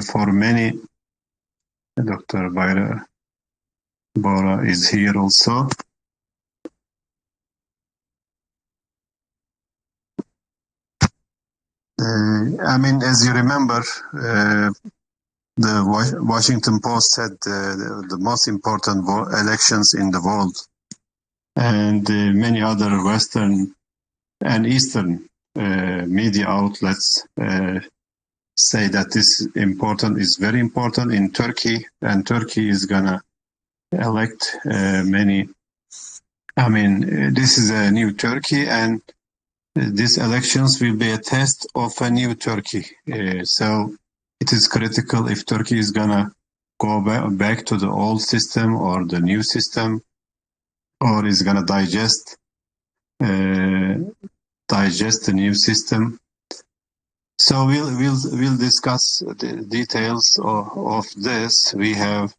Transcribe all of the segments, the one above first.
for many, Dr. Bora is here also. I mean, as you remember, the Washington Post said the most important elections in the world, and many other Western and Eastern media outlets say that this is very important in Turkey, and Turkey is gonna elect many. I mean, this is a new Turkey, and these elections will be a test of a new Turkey. So it is critical if Turkey is gonna go back to the old system or the new system, or is gonna digest the new system. So we'll discuss the details of this. We have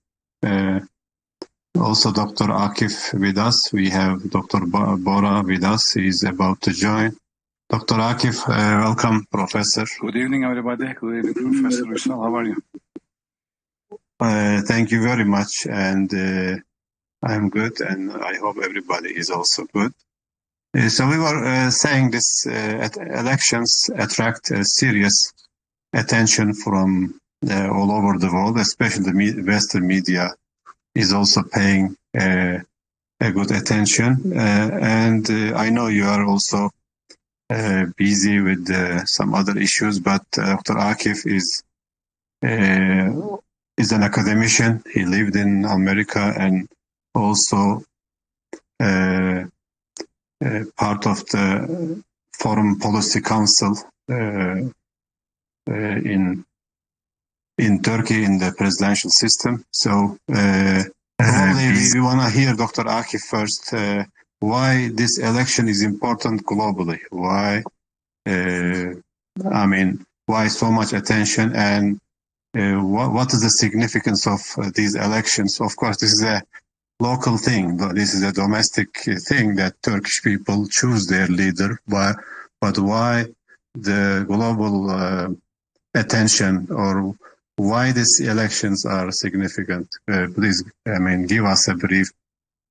also Dr. Akif with us. We have Dr. Bora with us. He's about to join. Dr. Akif, welcome, Professor. Good evening, everybody. Good evening, Professor Uysal. How are you? Thank you very much, and I'm good, and I hope everybody is also good. So we were saying this elections attract serious attention from all over the world, especially the Western media is also paying a good attention. And I know you are also busy with some other issues, but Dr. Akif is an academician. He lived in America and also part of the Foreign Policy Council in Turkey in the presidential system. So probably we want to hear Dr. Akif first. Why this election is important globally? Why? Why so much attention, and what is the significance of these elections? Of course, this is a local thing. This is a domestic thing that Turkish people choose their leader. But why the global attention, or why these elections are significant? Please, give us a brief,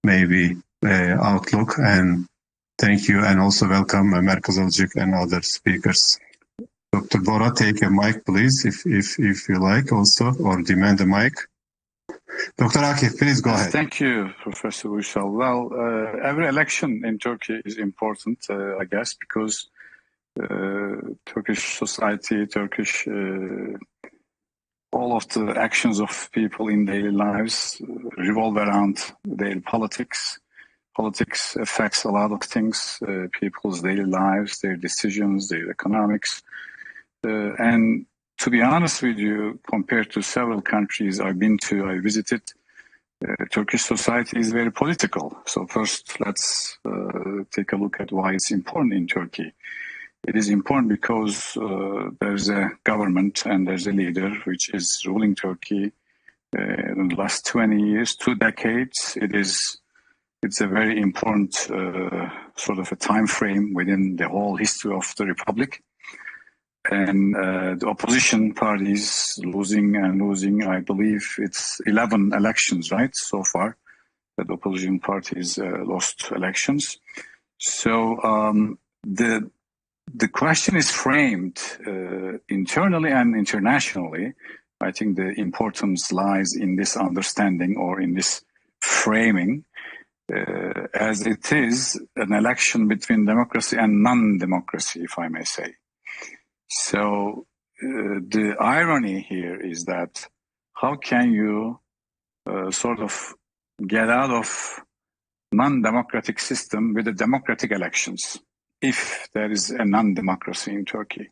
maybe outlook. And thank you, and also welcome Merkez Alcık and other speakers. Dr. Bora, take a mic, please, if you like, also, or demand a mic. Dr. Akif, please go ahead. Thank you, Professor Uysal. Well, every election in Turkey is important, I guess, because Turkish society, all of the actions of people in daily lives revolve around daily politics. Politics affects a lot of things, people's daily lives, their decisions, their economics. And to be honest with you, compared to several countries I visited, Turkish society is very political. So first, let's take a look at why it's important in Turkey. It is important because there's a government and there's a leader which is ruling Turkey in the last 20 years, 2 decades. It's a very important sort of a time frame within the whole history of the republic. And the opposition parties losing. I believe it's 11 elections, right, so far, that opposition parties lost elections. So the question is framed internally and internationally. I think the importance lies in this understanding, or in this framing, as it is an election between democracy and non-democracy, if I may say. So the irony here is that how can you sort of get out of non-democratic system with the democratic elections if there is a non-democracy in Turkey?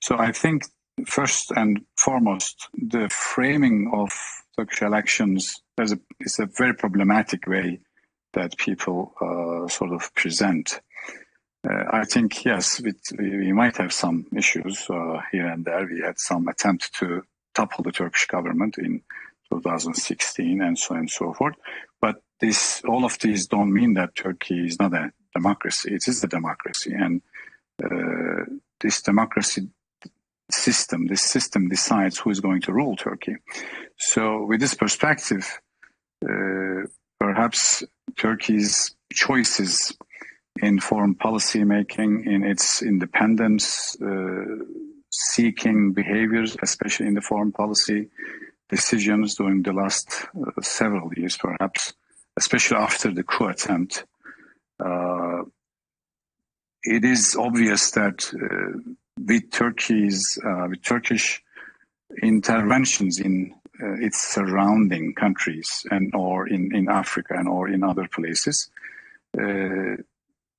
So I think first and foremost, the framing of Turkish elections is a very problematic way that people sort of present. I think, yes, we might have some issues here and there. We had some attempt to topple the Turkish government in 2016 and so on and so forth. But all of these don't mean that Turkey is not a democracy. It is a democracy. And this democracy system. This system decides who is going to rule Turkey. So with this perspective, perhaps Turkey's choices in foreign policy making, in its independence seeking behaviors, especially in the foreign policy decisions during the last several years, perhaps, especially after the coup attempt, it is obvious that with Turkish interventions in its surrounding countries or in Africa and or in other places,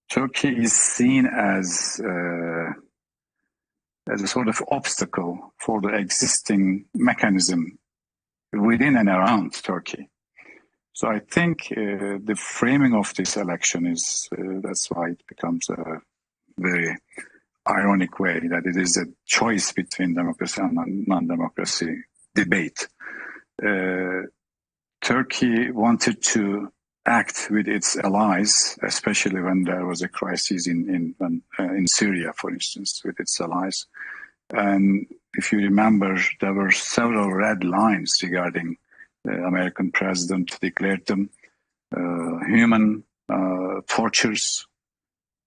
Turkey is seen as a sort of obstacle for the existing mechanism within and around Turkey. So I think the framing of this election is, that's why it becomes a very ironic way that it is a choice between democracy and non-democracy debate. Turkey wanted to act with its allies, especially when there was a crisis in Syria, for instance, with its allies. And if you remember, there were several red lines regarding the American president declared them human tortures,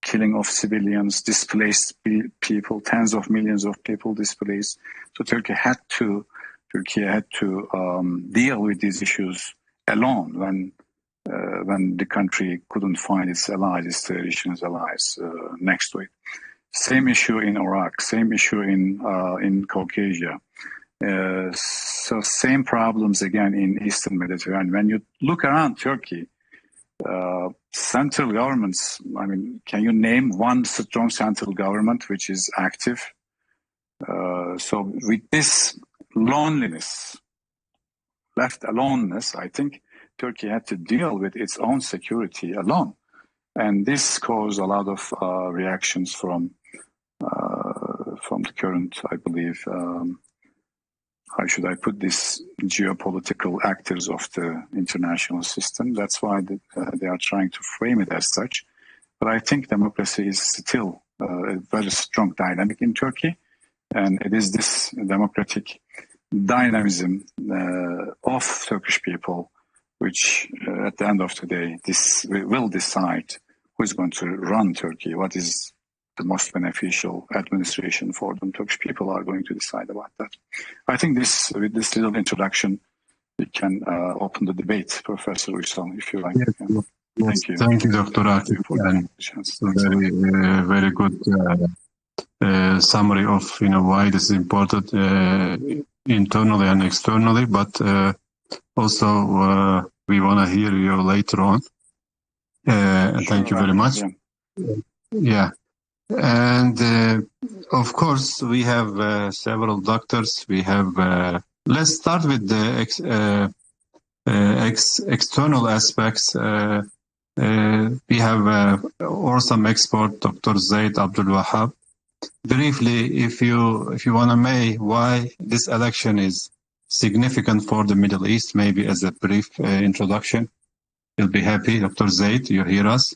killing of civilians, displaced people, tens of millions of people displaced. So Turkey had to deal with these issues alone when the country couldn't find its allies, its traditional allies next to it. Same issue in Iraq, same issue in Caucasia. So same problems again in Eastern Mediterranean. When you look around Turkey, central governments, I mean, can you name one strong central government which is active? So with this loneliness, left aloneness, I think Turkey had to deal with its own security alone. And this caused a lot of reactions from the current, I believe, how should I put this, geopolitical actors of the international system. That's why they are trying to frame it as such. But I think democracy is still a very strong dynamic in Turkey. And it is this democratic dynamism of Turkish people which, at the end of the day, this will decide who is going to run Turkey, what is the most beneficial administration for them. Turkish people are going to decide about that. I think with this little introduction, we can open the debate, Professor Uysal, if you like. Yes, Yeah. yes. Thank you, Dr. Akif. Very good summary of why this is important internally and externally, but also we want to hear you later on. Thank you very much. Yeah. And of course, we have several doctors. We have, let's start with the external aspects. We have awesome expert, Dr. Zaid Abdul Wahab. Briefly, if you want to may, why this election is significant for the Middle East, maybe as a brief introduction. We'll be happy. Dr. Zaid, you hear us?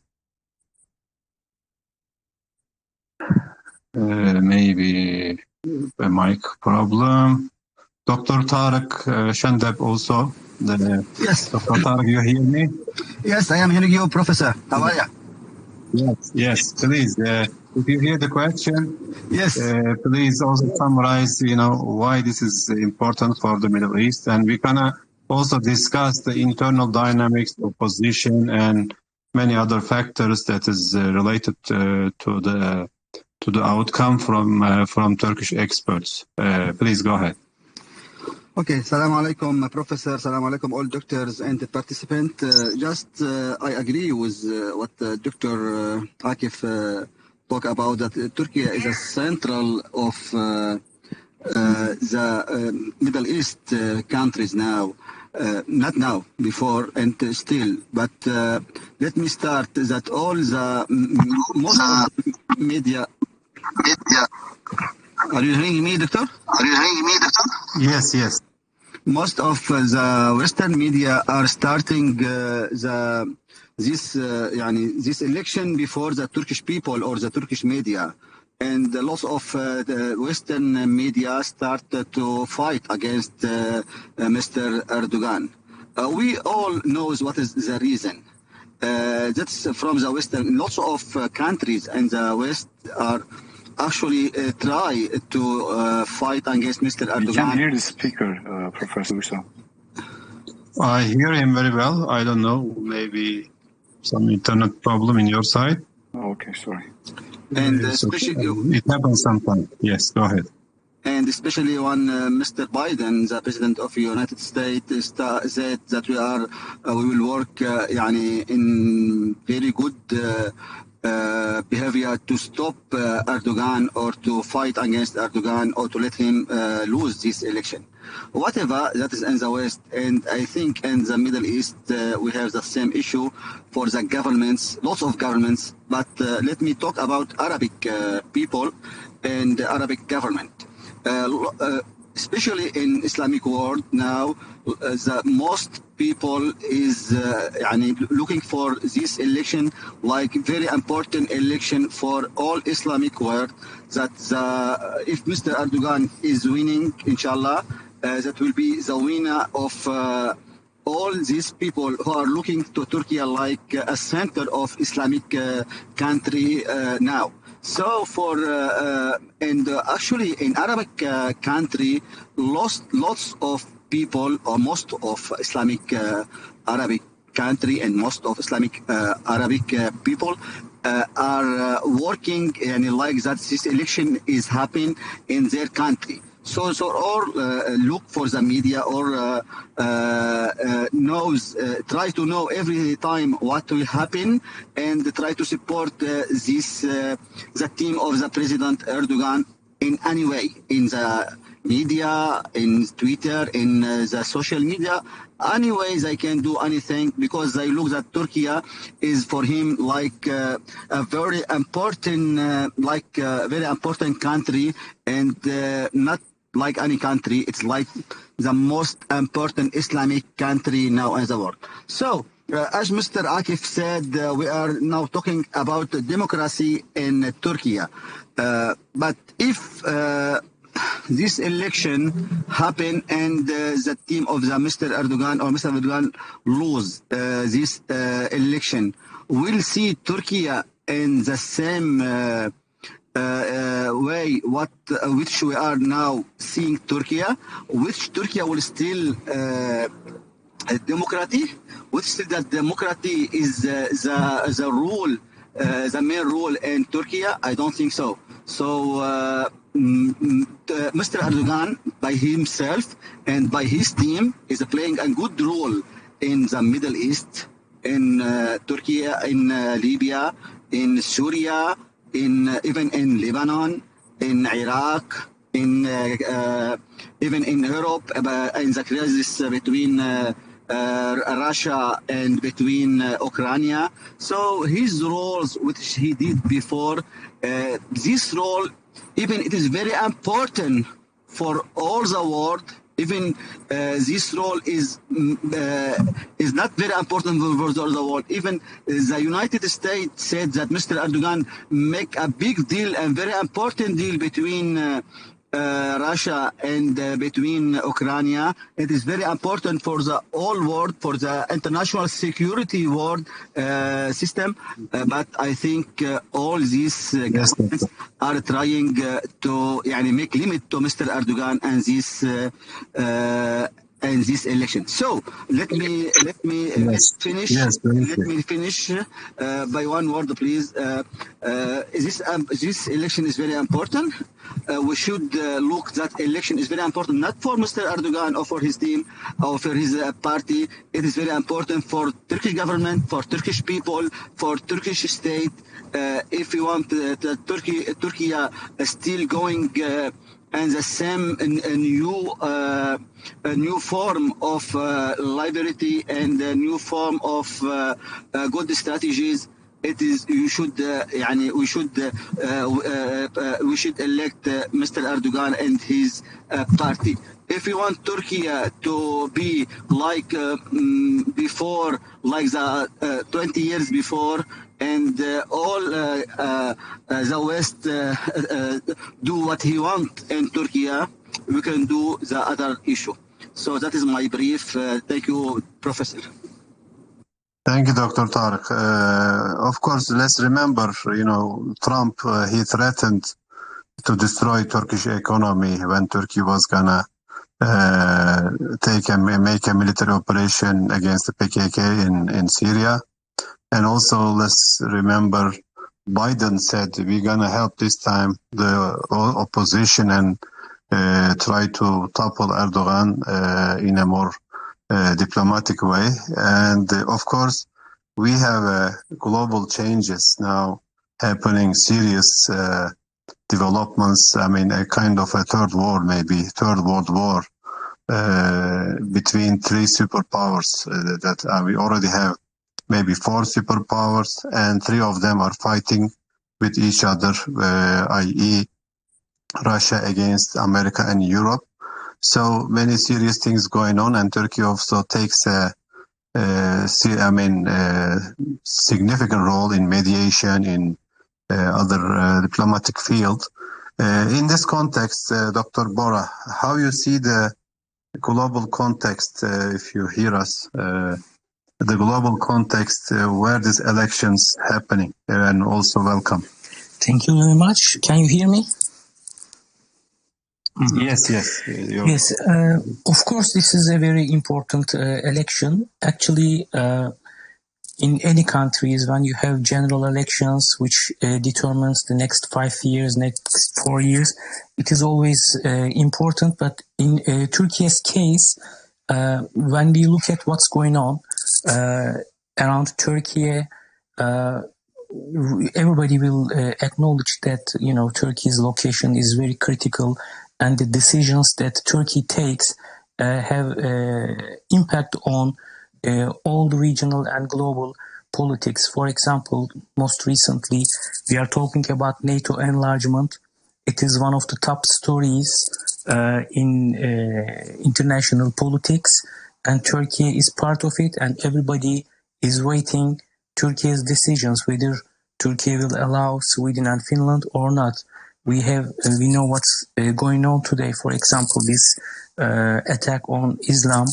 Maybe a mic problem. Dr. Tarık Shandab also. Yes. Dr. Tarık, you hear me? Yes, I am hearing you, Professor. How are you? Yes, please. If you hear the question, yes, please also summarize, why this is important for the Middle East. And we can also discuss the internal dynamics, opposition, and many other factors that is related to the outcome from Turkish experts. Please go ahead. Okay, Assalamu alaikum, Professor. Assalamu alaikum, all doctors and the participants. I agree with what Dr. Akif talk about, that Turkey is a central of the Middle East countries now. Not now, before and still. But let me start that all the most media. Are you hearing me, Doctor? Yes. Most of the Western media are starting this election before the Turkish people or the Turkish media. and lots of the Western media started to fight against Mr. Erdogan. We all knows what is the reason. That's from the Western. Lots of countries in the West are actually try to fight against Mr. Erdogan. We can hear the speaker, Professor Uysal. I hear him very well. I don't know, maybe some internet problem in your side. Okay, sorry. And especially, it happens sometimes. Yes, go ahead. And especially when Mr. Biden, the President of the United States, said that we will work in very good behavior to stop Erdogan or to fight against Erdogan or to let him lose this election. Whatever that is in the West, and I think in the Middle East we have the same issue for the governments, lots of governments. But let me talk about Arabic people and the Arabic government. Especially in Islamic world now, the most people is looking for this election like very important election for all Islamic world. That if Mr. Erdogan is winning, inshallah, that will be the winner of all these people who are looking to Turkey like a center of Islamic country now. So and actually in Arabic country, lots of people, or most of Islamic Arabic country and most of Islamic Arabic people are working and like that this election is happening in their country. So all look for the media or try to know every time what will happen and try to support the team of the President Erdogan in any way, in the media, in Twitter, in the social media. Any they can do anything because they look that Turkey is for him like a very important, very important country, and not like any country. It's like the most important Islamic country now in the world. So, as Mr. Akif said, we are now talking about democracy in Turkey. But if this election happen and the team of the Mr. Erdogan or Mr. Erdogan lose this election, we'll see Turkey in the same way which we are now seeing Turkey, which Turkey will still democracy, which still that democracy is the rule, the main rule in Turkey. I don't think so. So Mr. Erdogan by himself and by his team is playing a good role in the Middle East, in Turkey, in Libya, in Syria, even in Lebanon, in Iraq, in even in Europe, in the crisis between Russia and between Ukraine. So his roles, which he did before, this role, even it is very important for all the world. Even this role is not very important for the world. Even the United States said that Mr. Erdogan make a big deal and very important deal between Russia and between Ukraine. It is very important for the whole world, for the international security world system. But I think all these governments are trying to make limit to Mr. Erdogan and this election. So let me finish. Yes, let me finish by one word, please. This election is very important. We should look that election is very important, not for Mr. Erdogan or for his team or for his party. It is very important for Turkish government, for Turkish people, for Turkish state. If you want Turkey still going and the same new form of liberty and a new form of good strategies, it is we should we should elect Mr. Erdogan and his party. If we want Turkey to be like before, like the 20 years before, and all the West do what he want in Turkey, we can do the other issue. So that is my brief. Thank you, Professor. Thank you, Dr. Tarek. Of course, let's remember, Trump, he threatened to destroy Turkish economy when Turkey was gonna make a military operation against the PKK in Syria. And also, let's remember, Biden said we're gonna help this time the opposition and try to topple Erdogan in a more diplomatic way. And of course, we have global changes now happening, serious developments. I mean, a kind of a third world war between three superpowers that we already have. Maybe four superpowers, and three of them are fighting with each other, i.e. Russia against America and Europe. So many serious things going on, and Turkey also takes a significant role in mediation in other diplomatic field. In this context, Dr. Bora, how you see the global context, if you hear us, the global context where these elections happening, and also welcome. Thank you very much. Can you hear me? Yes. Yes, of course, this is a very important election. Actually, in any countries, when you have general elections, which determines the next 5 years, next 4 years, it is always important. But in Turkey's case, when we look at what's going on around Turkey, everybody will acknowledge that, Turkey's location is very critical, and the decisions that Turkey takes have impact on all the regional and global politics. For example, most recently, we are talking about NATO enlargement. It is one of the top stories in international politics, and Turkey is part of it, and everybody is waiting Turkey's decisions, whether Turkey will allow Sweden and Finland or not. We know what's going on today. For example, this attack on Islam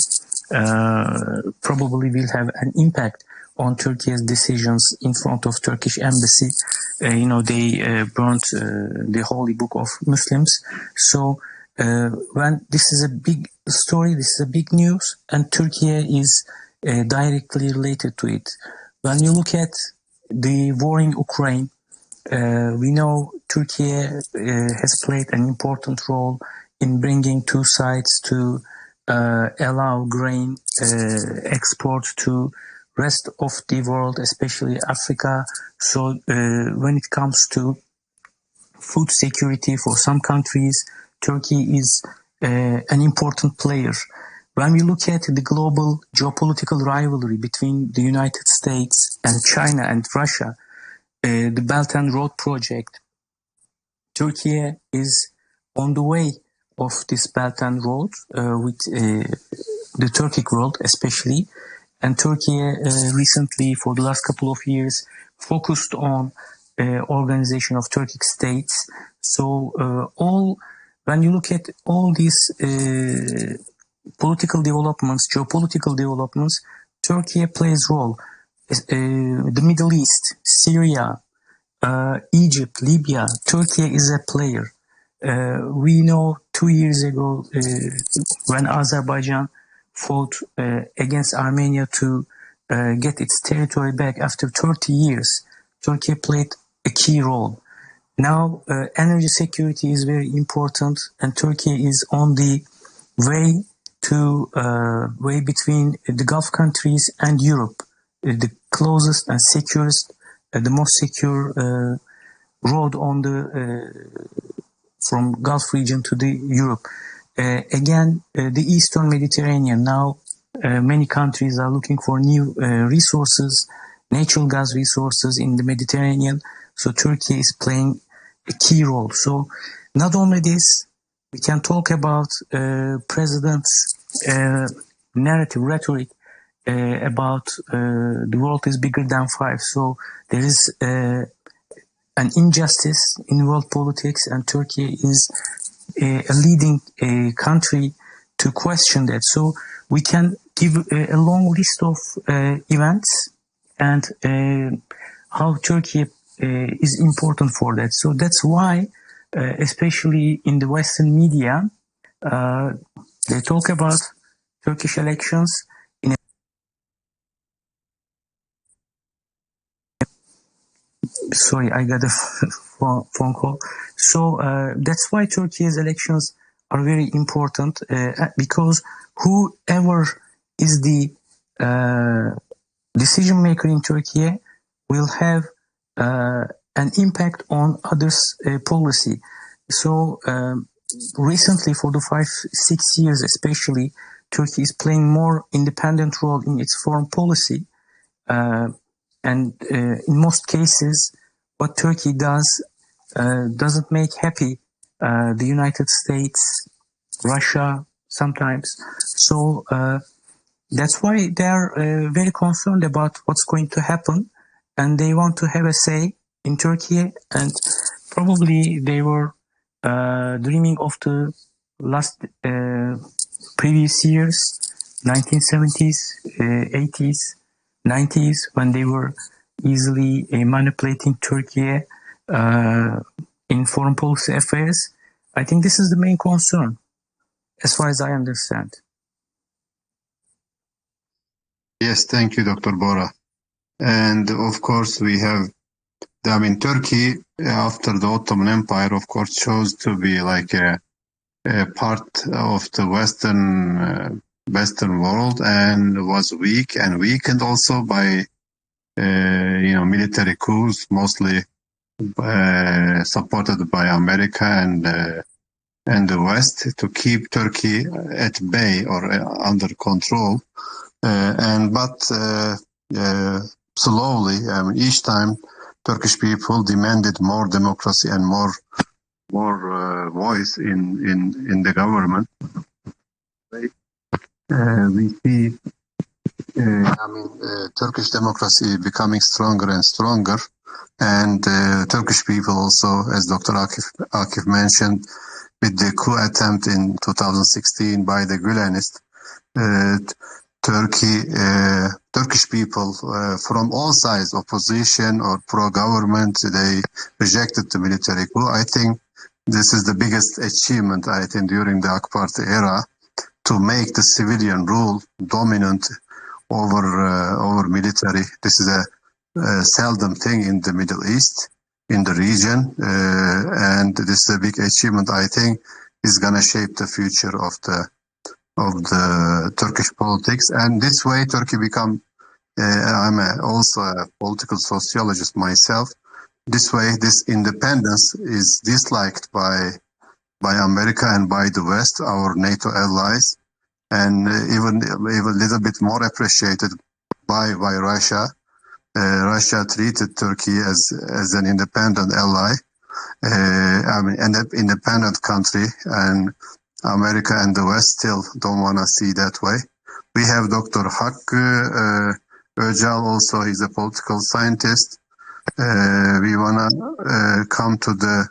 probably will have an impact on Turkey's decisions in front of Turkish embassy. They burnt the holy book of Muslims. So when this is a big story, this is a big news, and Turkey is directly related to it. When you look at the war in Ukraine, we know Turkey has played an important role in bringing two sides to allow grain export to rest of the world, especially Africa. So when it comes to food security for some countries, Turkey is an important player. When we look at the global geopolitical rivalry between the United States and China and Russia, the Belt and Road project, Turkey is on the way of this Belt and Road with the Turkic world especially. And Turkey recently, for the last couple of years, focused on organization of Turkic states. So when you look at all these political developments, geopolitical developments, Turkey plays role. The Middle East, Syria, Egypt, Libya, Turkey is a player. We know 2 years ago when Azerbaijan fought against Armenia to get its territory back after 30 years, Turkey played a key role. Now, energy security is very important, and Turkey is on the way between the Gulf countries and Europe, the closest and securest, the most secure road on from Gulf region to the Europe. Again, the Eastern Mediterranean. Now, many countries are looking for new resources natural gas resources in the Mediterranean. So Turkey is playing a key role. So not only this, we can talk about president's narrative rhetoric about the world is bigger than five. So there is an injustice in world politics, and Turkey is a leading country to question that. So we can give a long list of events and how Turkey is important for that. So that's why, especially in the Western media, they talk about Turkish elections in a sorry, I got a phone call. So that's why Turkey's elections are very important, because whoever is the decision maker in Turkey will have an impact on others' policy. So recently, for the 5-6 years especially, Turkey is playing more independent role in its foreign policy. And in most cases, what Turkey does doesn't make happy the United States, Russia sometimes. So that's why they are very concerned about what's going to happen, and they want to have a say in Turkey. And probably they were dreaming of the last previous years, 1970s, 80s, 90s, when they were easily manipulating Turkey in foreign policy affairs. I think this is the main concern, as far as I understand. Yes, thank you, Dr. Bora. And of course, we have, Turkey, after the Ottoman Empire, of course, chose to be like a part of the Western world, and was weak and weakened also by military coups, mostly supported by America and the West, to keep Turkey at bay or under control. But slowly, each time, Turkish people demanded more democracy and more voice in the government. We see, Turkish democracy becoming stronger and stronger, and Turkish people also, as Dr. Akif mentioned, with the coup attempt in 2016 by the Gülenists, Turkish people from all sides, opposition or pro-government, they rejected the military coup. I think this is the biggest achievement, during the AK Party era, to make the civilian rule dominant over military. This is a seldom thing in the Middle East, in the region, and this is a big achievement. I think is going to shape the future of the Turkish politics, and this way Turkey become. I'm also a political sociologist myself. This way, this independence is disliked by America and by the West, our NATO allies, and even a little bit more appreciated by Russia. Russia treated Turkey as an independent ally, an independent country, and America and the West still don't want to see that way. We have Dr. Hakkı Öcal also. He's a political scientist. We want to come to the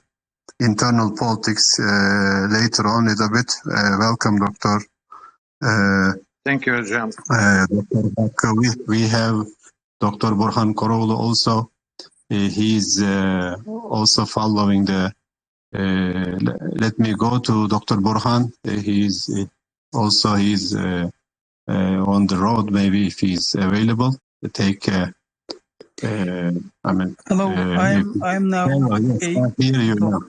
internal politics later on a little bit. Welcome, Doctor. Thank you, Hocam. Dr. Hakkı. We have Dr. Burhan Koroğlu also. He's also following the. Let me go to Dr. Burhan. He's on the road. Maybe if he's available, to take. Hello, I'm now. Yes, I hear you now.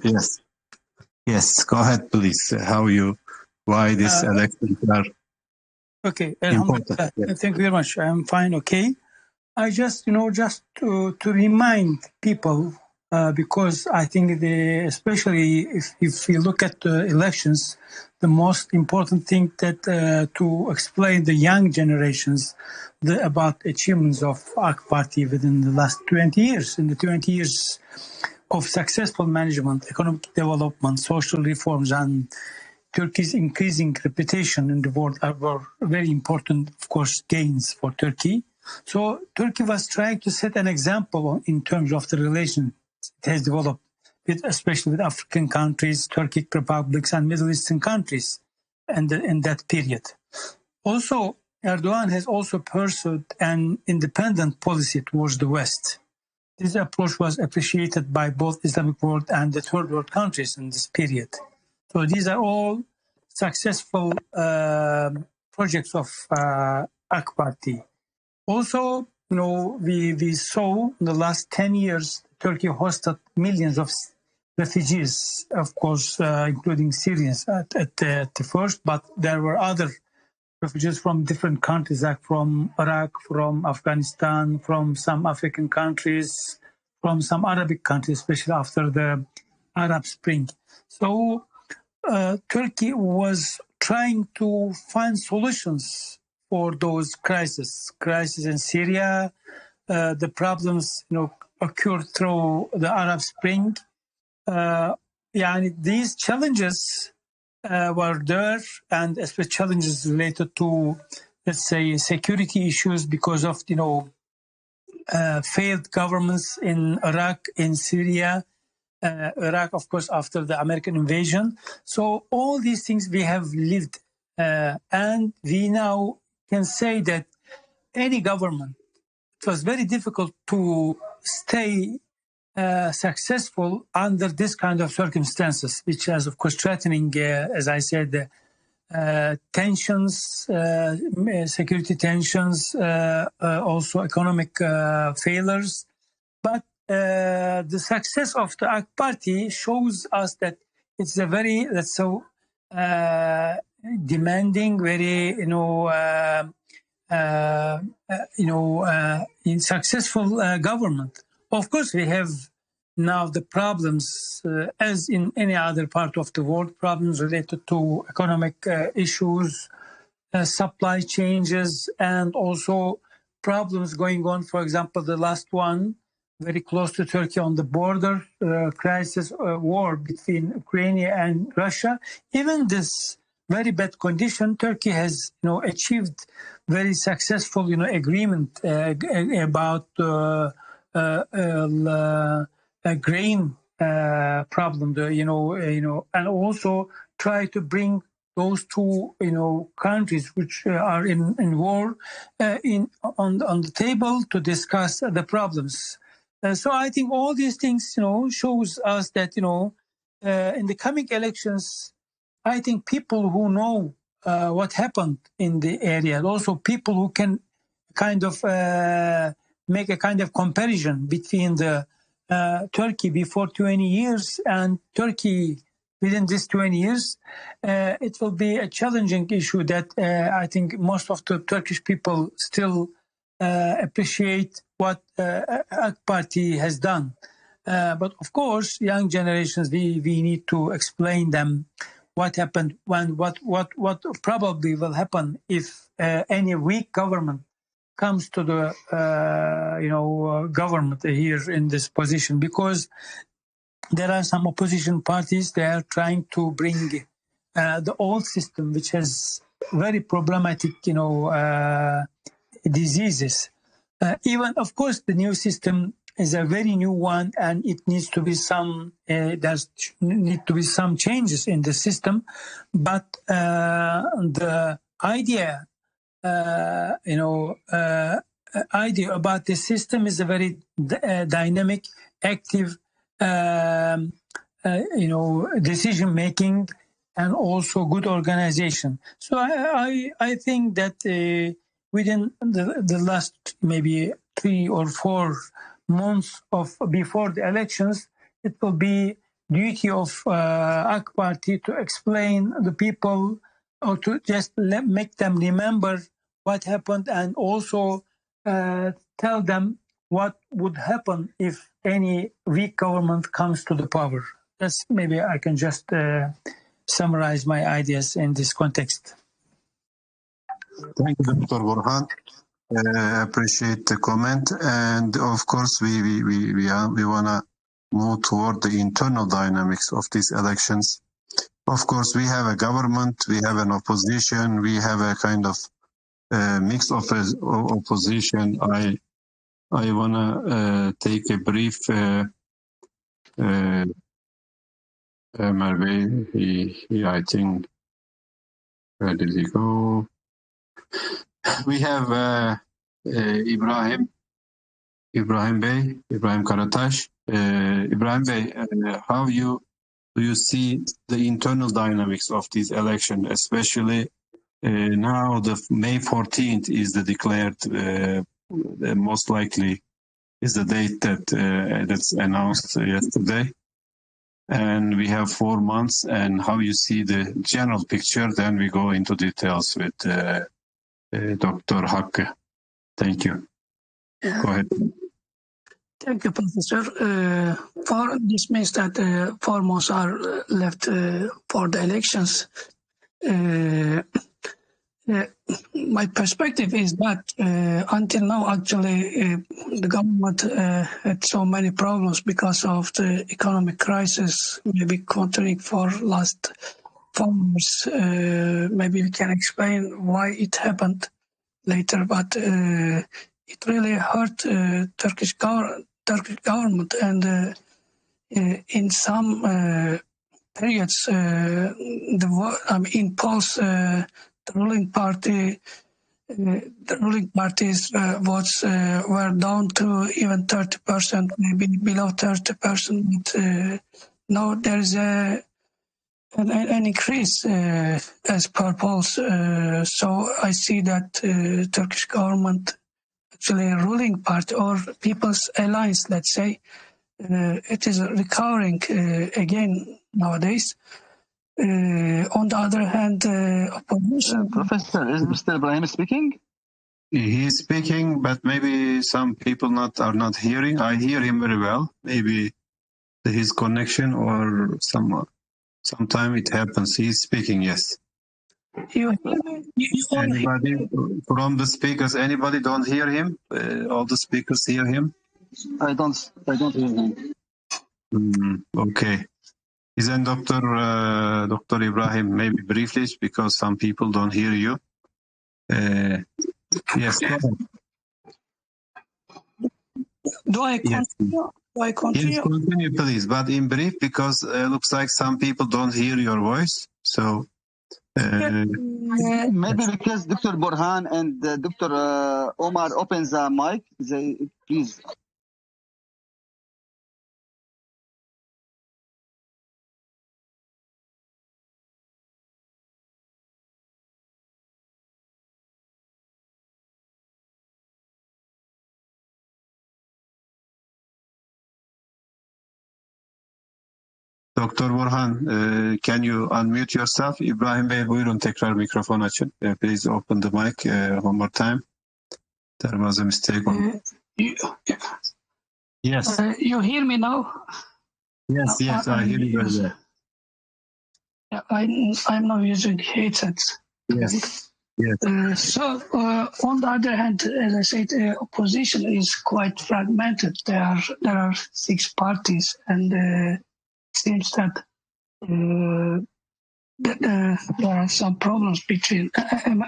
Yes. Go ahead, please. How you? Why this elections are okay? important? Thank you very much. I'm fine. Okay. I just to remind people because I think especially if you look at the elections, the most important thing that to explain the young generations about achievements of AK Party within the last 20 years. In the 20 years of successful management, economic development, social reforms, and Turkey's increasing reputation in the world were very important, of course, gains for Turkey. So Turkey was trying to set an example in terms of the relation it has developed, especially with African countries, Turkic republics, and Middle Eastern countries in that period. Also, Erdoğan has also pursued an independent policy towards the West. This approach was appreciated by both Islamic world and the third world countries in this period. So these are all successful projects of AK Party. Also, we saw in the last 10 years, Turkey hosted millions of refugees, of course, including Syrians at the first, but there were other refugees from different countries, like from Iraq, from Afghanistan, from some African countries, from some Arabic countries, especially after the Arab Spring. So Turkey was trying to find solutions for those crises in Syria, the problems occurred through the Arab Spring. These challenges were there, and especially challenges related to, let's say, security issues because of failed governments in Iraq, in Syria, Iraq, of course, after the American invasion. So all these things we have lived, and we now can say that any government, it was very difficult to stay successful under this kind of circumstances, which is, of course, threatening, as I said, tensions, security tensions, also economic failures. But the success of the AK Party shows us that it's a very, demanding, very, successful government. Of course, we have now the problems, as in any other part of the world, problems related to economic issues, supply changes, and also problems going on. For example, the last one, very close to Turkey on the border, crisis, war between Ukraine and Russia. Even this very bad condition, Turkey has achieved very successful agreement about a grain problem, and also try to bring those two countries which are in war on the table to discuss the problems. So I think all these things shows us that in the coming elections, I think people who know what happened in the area, and also people who can kind of make a kind of comparison between the Turkey before 20 years and Turkey within these 20 years, it will be a challenging issue that I think most of the Turkish people still appreciate what AK Party has done. But of course, young generations, we need to explain them what happened, what probably will happen if any weak government comes to the government here in this position, because there are some opposition parties. They are trying to bring the old system, which has very problematic diseases. Even, of course, the new system is a very new one, and it needs to be need to be some changes in the system. But the idea about the system is a very dynamic, active, decision making, and also good organization. So I think that within the last maybe 3 or 4 months before the elections, it will be duty of AK Party to explain the people, or to just make them remember what happened, and also tell them what would happen if any weak government comes to the power. That's maybe I can just summarize my ideas in this context. Thank you, Dr. Burhan. Appreciate the comment, and of course we wanna move toward the internal dynamics of these elections. Of course, we have a government, we have an opposition, we have a kind of mix of opposition. I wanna take a brief. Merve, I think, where did he go? We have Ibrahim Karataş. Ibrahim Bey, how do you see the internal dynamics of these elections, especially now the May 14th is the declared, most likely is the date that's announced yesterday. And we have 4 months, and how you see the general picture, then we go into details with Dr. Hakkı. Thank you. Go ahead. Thank you, Professor. This means that 4 months are left for the elections. My perspective is that until now, actually, the government had so many problems because of the economic crisis, maybe continuing for last 4 years. Maybe we can explain why it happened later, but it really hurt Turkish government, and in some periods, in polls, the ruling party's votes were down to even 30%, maybe below 30%. But now there is an increase as per polls. So I see that Turkish government, actually a ruling party or People's Alliance, let's say, it is recovering again nowadays. On the other hand, opposition. Professor, is Mr. Ibrahim speaking? He's speaking, but maybe some people are not hearing. I hear him very well. Maybe his connection or sometime it happens. He's speaking, yes. Anybody from the speakers? Anybody don't hear him? All the speakers hear him. I don't hear him. Okay. Isn't Dr. Ibrahim, maybe briefly, because some people don't hear you. Yes. Go ahead. Do I continue? Yes. Yes, continue, please, but in brief, because looks like some people don't hear your voice. So maybe because Dr. Burhan and Dr. Omar opens the mic, please. Dr. Burhan, can you unmute yourself? İbrahim Bey, buyurun tekrar mikrofon açın. Please open the mic one more time. There was a mistake. Yes. You hear me now? Yes, I hear you very well. Yeah, I'm now using headsets. Yes. Yes. So, on the other hand, as I said, opposition is quite fragmented. There are 6 parties, and it seems that there are some problems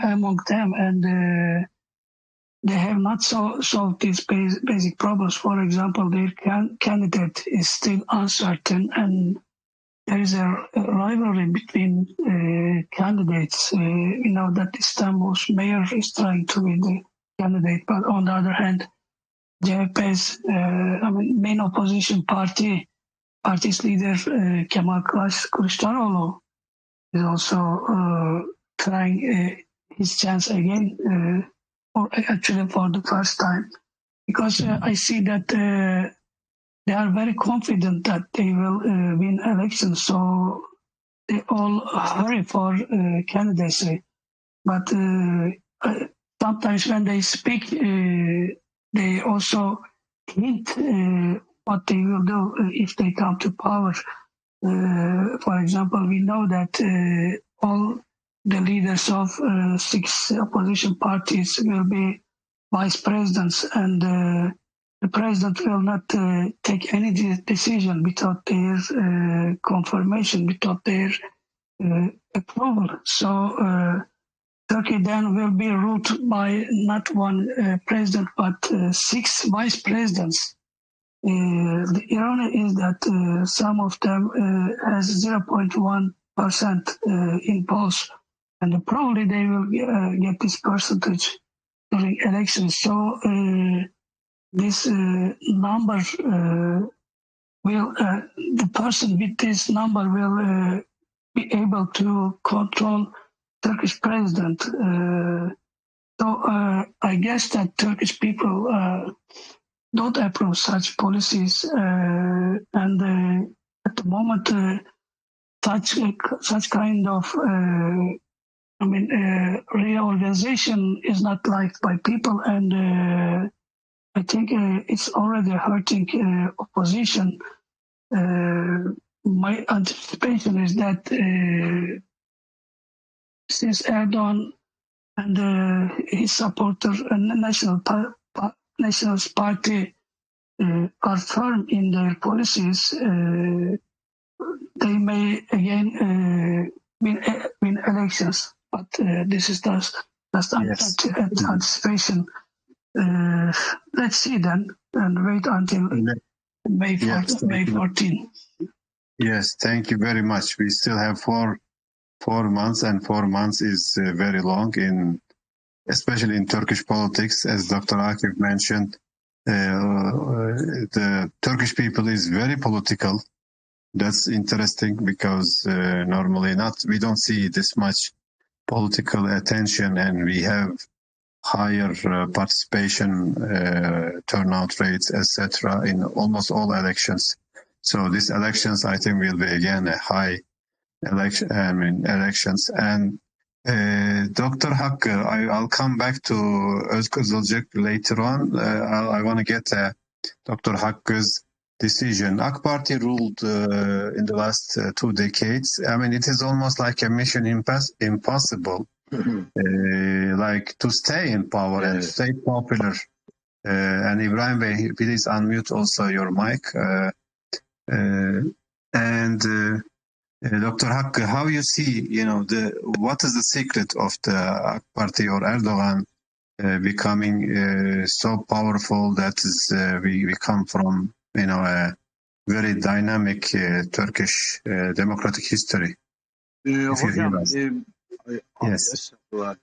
among them, and they have not solved these basic problems. For example, their candidate is still uncertain, and there is a rivalry between candidates. We know that Istanbul's mayor is trying to win the candidate, but on the other hand, CHP's main opposition party's leader Kemal Kılıçdaroğlu is also trying his chance again, or actually for the first time, because I see that they are very confident that they will win elections, so they all hurry for candidacy. But sometimes when they speak, they also hint what they will do if they come to power. For example, we know that all the leaders of 6 opposition parties will be vice presidents, and the president will not take any decision without their confirmation, without their approval. So Turkey then will be ruled by not one president, but 6 vice presidents. The irony is that some of them has 0.1% in polls, and probably they will get this percentage during elections. So this number will, the person with this number will be able to control Turkish president. So I guess that Turkish people don't approve such policies, and at the moment, such kind of reorganization is not liked by people, and I think it's already hurting opposition. My anticipation is that since Erdoğan and his supporter and Nationalist Party are firm in their policies, they may again win elections. But this is just anticipation. Let's see then, and wait until May 14. Yes, thank you very much. We still have 4 months, and 4 months is very long, especially in Turkish politics. As Dr. Akif mentioned, the Turkish people is very political. That's interesting because normally we don't see this much political attention, and we have higher participation, turnout rates, etc. in almost all elections. So these elections, I think, will be again a high elections. And Dr. Hakkı, I'll come back to Özgür Kızılcık later on. I want to get Dr. Hakkı's decision. AK Party ruled in the last 2 decades. I mean, it is almost like a mission impossible, like to stay in power and stay popular. And Ibrahim Bey, please unmute also your mic. Dr. Hakkı, how you see, what is the secret of the AK Party or Erdoğan becoming so powerful that is we come from, a very dynamic Turkish democratic history? Hocam, Yes.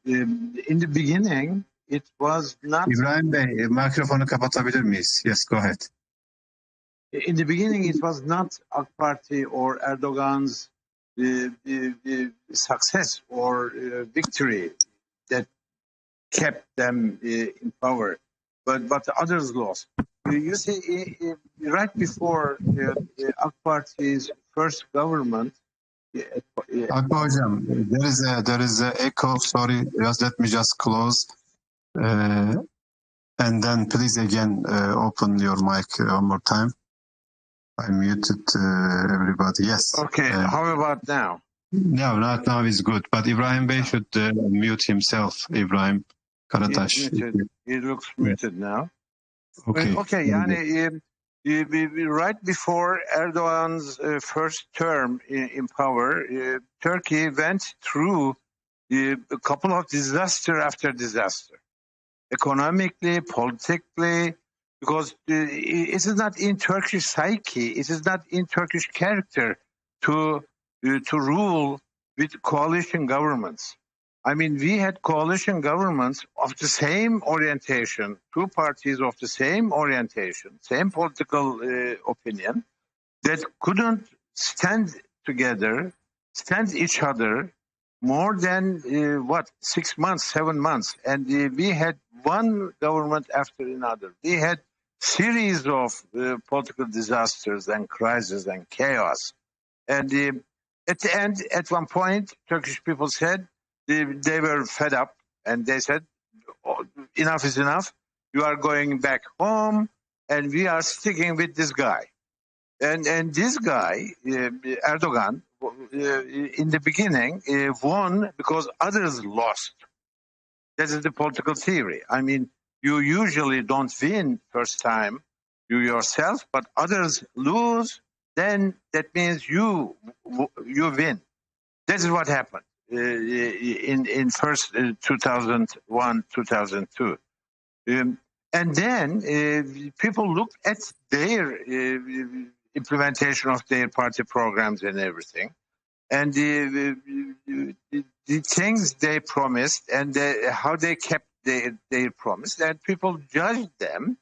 In the beginning, it was not... İbrahim Bey, mikrofonu kapatabilir miyiz? Yes, go ahead. In the beginning, it was not AK Party or Erdogan's success or victory that kept them in power, but others lost. You see, right before AK Party's first government... Hakkı Hocam, there is a echo. Sorry, let me just close. And then please again open your mic one more time. I muted everybody. Yes. Okay. How about now? No, not now is good. But Ibrahim Bey should mute himself. Ibrahim Karataş. He looks muted now. Okay. Okay. Yani, right before Erdogan's first term in power, Turkey went through a couple of disaster after disaster, economically, politically. Because it is not in Turkish psyche, it is not in Turkish character to rule with coalition governments. I mean, we had coalition governments of the same orientation, 2 parties of the same orientation, same political opinion, that couldn't stand together, stand each other more than 6 months, 7 months, and we had one government after another. We had series of political disasters and crises and chaos. And at the end, at one point, Turkish people said they were fed up, and they said, enough is enough. You are going back home. and we are sticking with this guy. And this guy, Erdoğan, in the beginning won because others lost. That is the political theory. I mean, you usually don't win first time you yourself, but others lose, then that means you win. This is what happened in first 2001, 2002. And then people looked at their implementation of their party programs and everything, and the things they promised and how they kept their promise, and people judged them,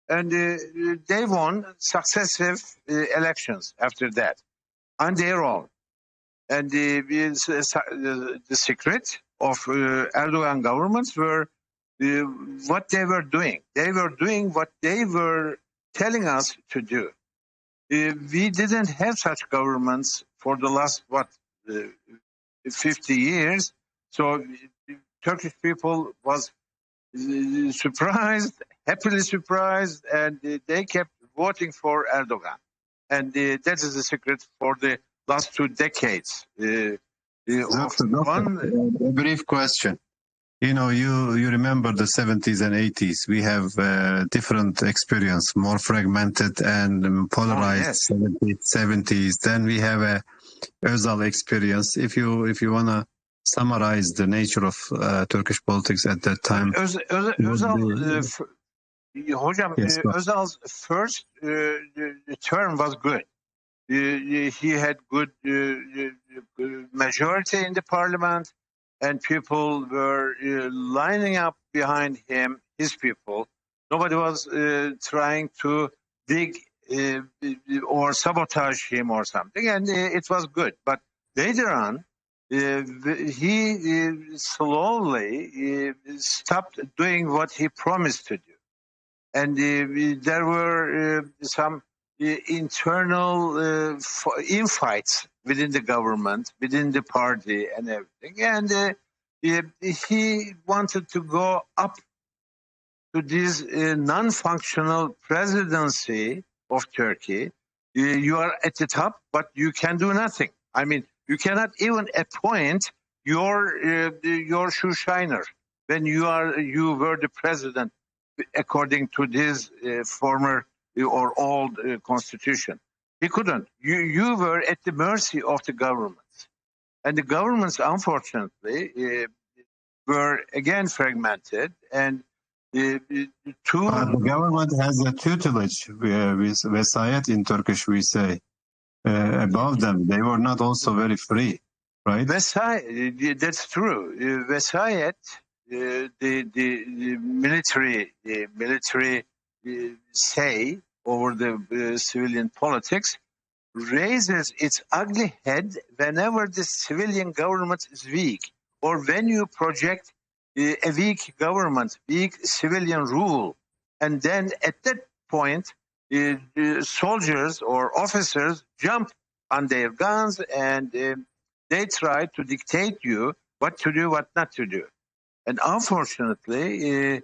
and they won successive elections after that on their own. And the secret of Erdoğan governments were what they were doing. They were doing what they were telling us to do. We didn't have such governments for the last, 50 years. So Turkish people was surprised, happily surprised, and they kept voting for Erdoğan. And that is the secret for the last 2 decades. A brief question. You know, you remember the 70s and 80s. We have different experience, more fragmented and polarized. 70s. Then we have a Özal experience. If you want to summarize the nature of Turkish politics at that time. Özal's first term was good. He had good majority in the parliament, and people were lining up behind him, his people. Nobody was trying to dig or sabotage him or something, and it was good. But later on, he slowly stopped doing what he promised to do. And there were some internal infights within the government, within the party and everything. And he wanted to go up to this non-functional presidency of Turkey. You are at the top, but you can do nothing. I mean, you cannot even appoint your shoeshiner when you were the president, according to this former or old constitution. He couldn't. You were at the mercy of the governments. And the governments, unfortunately, were again fragmented. And the government has a tutelage, with vesayet in Turkish we say, above them. They were not also very free, right? That's true. Vesayet, the military say over the civilian politics, raises its ugly head whenever the civilian government is weak, or when you project a weak government, weak civilian rule, and then at that point, soldiers or officers jump on their guns and they try to dictate you what to do, what not to do. And unfortunately,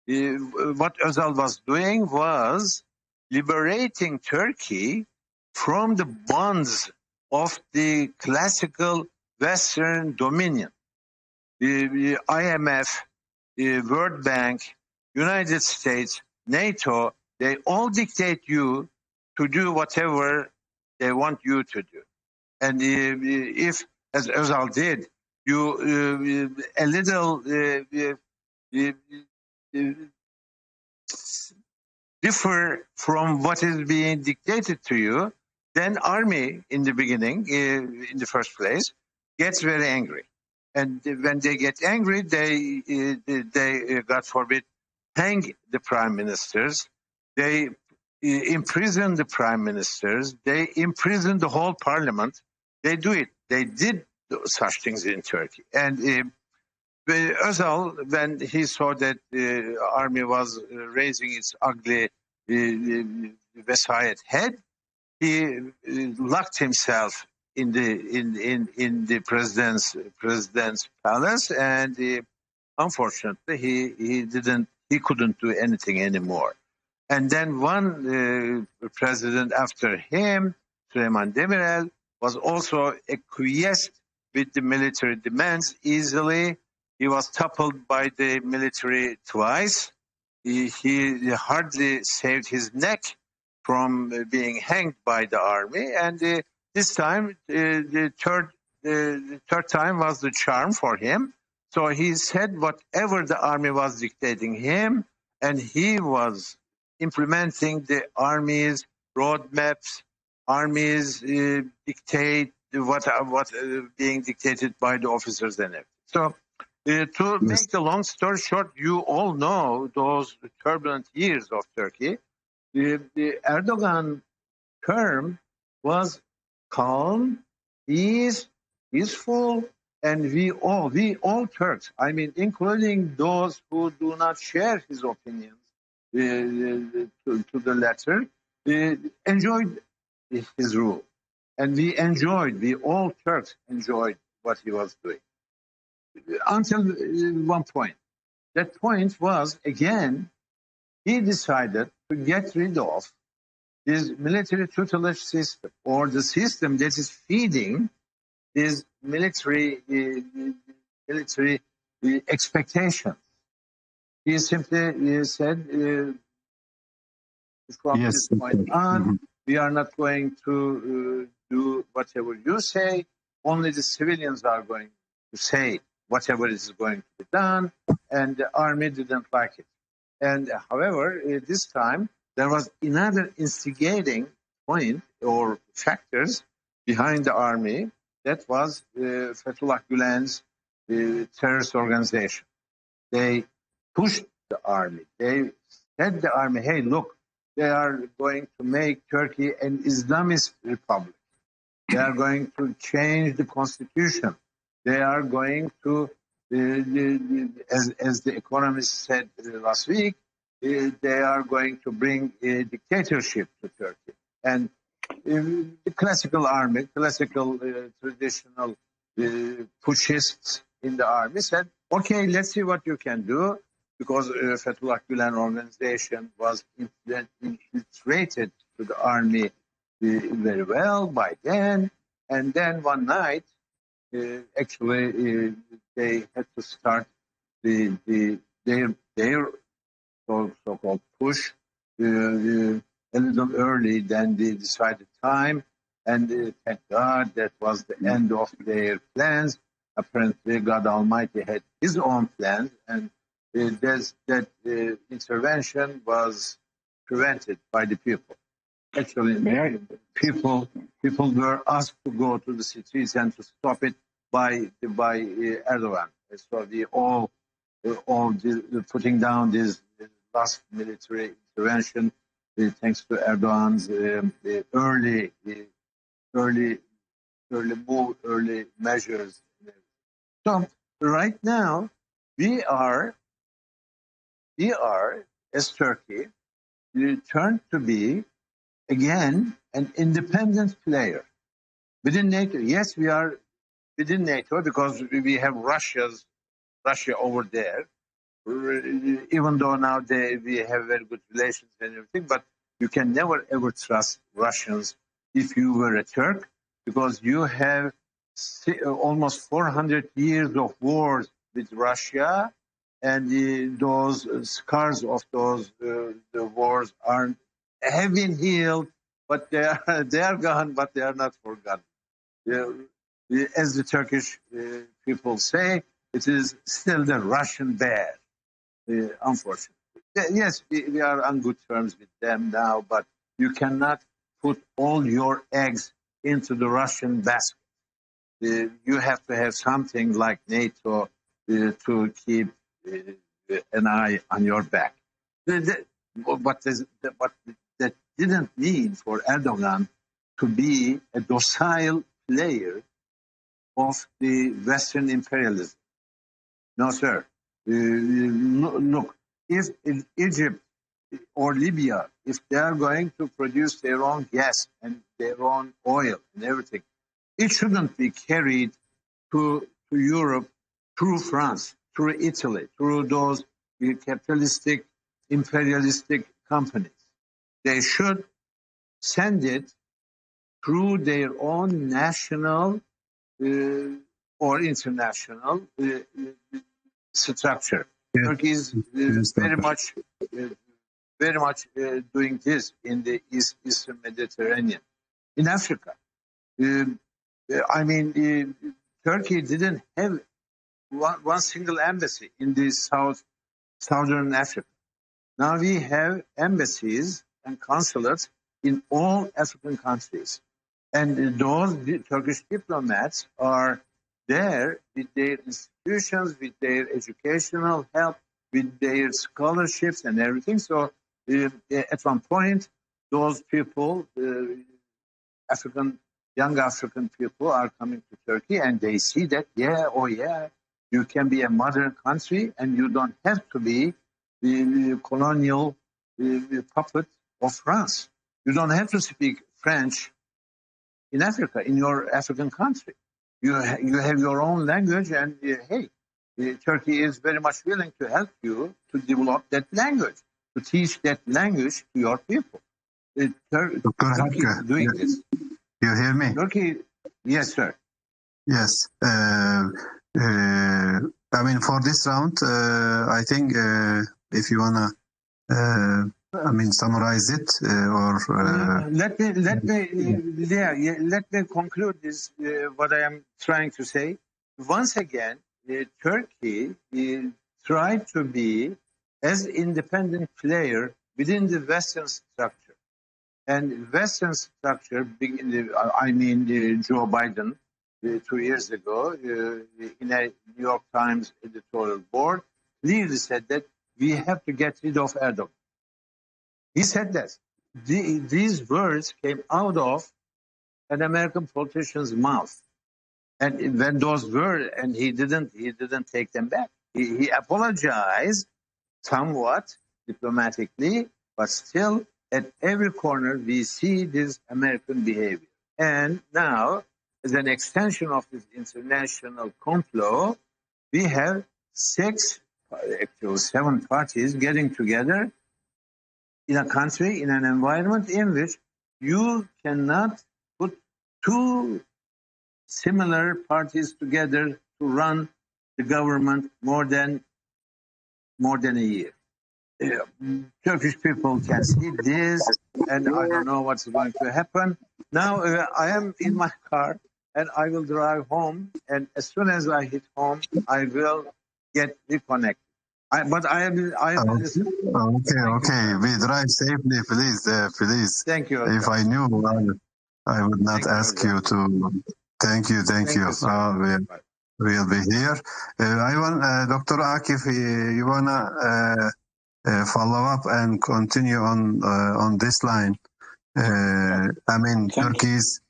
what Özal was doing was liberating Turkey from the bonds of the classical Western dominion. The IMF, the World Bank, United States, NATO, they all dictate you to do whatever they want you to do. And if, as Özal did, you a little differ from what is being dictated to you, then army in the beginning, in the first place, gets very angry. And when they get angry, they God forbid, hang the prime ministers. They imprison the prime ministers. They imprison the whole parliament. They do it. They did such things in Turkey. And Özal, when he saw that the army was raising its ugly vesayet head, he locked himself in the president's palace, and unfortunately he couldn't do anything anymore. And then one president after him, Süleyman Demirel, was also acquiesced with the military demands easily. He was toppled by the military twice. He hardly saved his neck from being hanged by the army. And this time, the third time was the charm for him. So he said whatever the army was dictating him, and he was implementing the army's roadmaps, army's dictate what being dictated by the officers and everything. So to make the long story short, you all know those turbulent years of Turkey. The Erdoğan term was calm, peaceful, and we all Turks, I mean, including those who do not share his opinions to the letter, enjoyed his rule. And we all Turks enjoyed what he was doing. Until one point. That point was, again, he decided to get rid of this military tutelage system, or the system that is feeding this military expectations. He simply said, from this point on, we are not going to do whatever you say. Only the civilians are going to say whatever is going to be done, and the army didn't like it. And however, this time there was another instigating point or factors behind the army. That was Fethullah Gülen's terrorist organization. They pushed the army. They said the army, hey, look, they are going to make Turkey an Islamist republic. They are going to change the constitution. They are going to, as the economist said last week, they are going to bring a dictatorship to Turkey. And the classical army, traditional pushists in the army said, okay, let's see what you can do, because Fethullah Gülen organization was infiltrated to the army very well by then. And then one night, actually, they had to start their so-called push a little early than the decided time. And thank God that was the end of their plans. Apparently, God Almighty had his own plans, and that intervention was prevented by the people. Actually, people were asked to go to the streets and to stop it by Erdoğan. So we all putting down this last military intervention, thanks to Erdoğan's early measures. So right now we are as Turkey turned to be again an independent player within NATO. Yes, we are within NATO because we have Russia over there. Even though now we have very good relations and everything, but you can never ever trust Russians if you were a Turk, because you have almost 400 years of wars with Russia, and those scars of those the wars have been healed, but they are gone, but they are not forgotten. As the Turkish people say, it is still the Russian bear. Unfortunately. Yes, we are on good terms with them now, but you cannot put all your eggs into the Russian basket. You have to have something like NATO to keep an eye on your back. But that didn't mean for Erdoğan to be a docile player of the Western imperialism. No, sir. Look, if Egypt or Libya, if they are going to produce their own gas and their own oil and everything, it shouldn't be carried to Europe through France, through Italy, through those capitalistic, imperialistic companies. They should send it through their own national or international structure. Yes. Turkey is very much doing this in the Eastern Mediterranean. In Africa, Turkey didn't have one single embassy in the southern Africa. Now we have embassies and consulates in all African countries. And those Turkish diplomats are there with their institutions, with their educational help, with their scholarships and everything. So at one point, those people, young African people are coming to Turkey and they see that, you can be a modern country and you don't have to be the colonial puppet of France. You don't have to speak French in Africa, in your African country. You have your own language, and Turkey is very much willing to help you to develop that language, to teach that language to your people. Turkey is doing this. You hear me? Turkey, yes, sir. Yes. For this round, I think if you wanna, summarize it let me conclude this. What I am trying to say. Once again, Turkey tried to be as independent player within the Western structure, and Western structure. Joe Biden 2 years ago in a New York Times editorial board clearly said that we have to get rid of Erdoğan. He said that. These words came out of an American politician's mouth, and when those words, and he didn't take them back. He apologized somewhat diplomatically, but still at every corner we see this American behavior. And now, as an extension of this international complot, we have 7 parties getting together in a country, in an environment in which you cannot put 2 similar parties together to run the government more than a year. Turkish people can see this, and I don't know what's going to happen. Now I am in my car, and I will drive home, and as soon as I hit home, I will get reconnected. Okay. We drive safely, please. Thank you. If I knew, I would not ask you to. Thank you. We'll be here. I want Dr. Akif. You wanna follow up and continue on this line? Turkey's.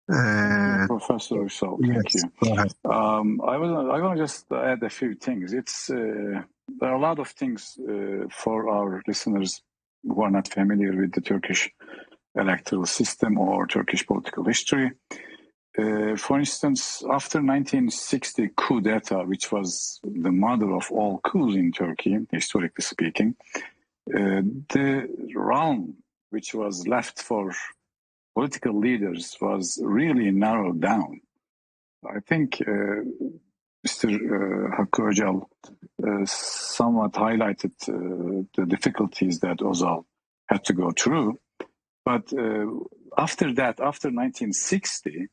Professor Uysal, thank you. Go ahead. I want to just add a few things. There are a lot of things for our listeners who are not familiar with the Turkish electoral system or Turkish political history. For instance, after 1960 coup d'etat, which was the mother of all coups in Turkey, historically speaking, the realm which was left for political leaders was really narrowed down. I think Mr. Hakkı Öcal somewhat highlighted the difficulties that Özal had to go through. But after that, after 1960,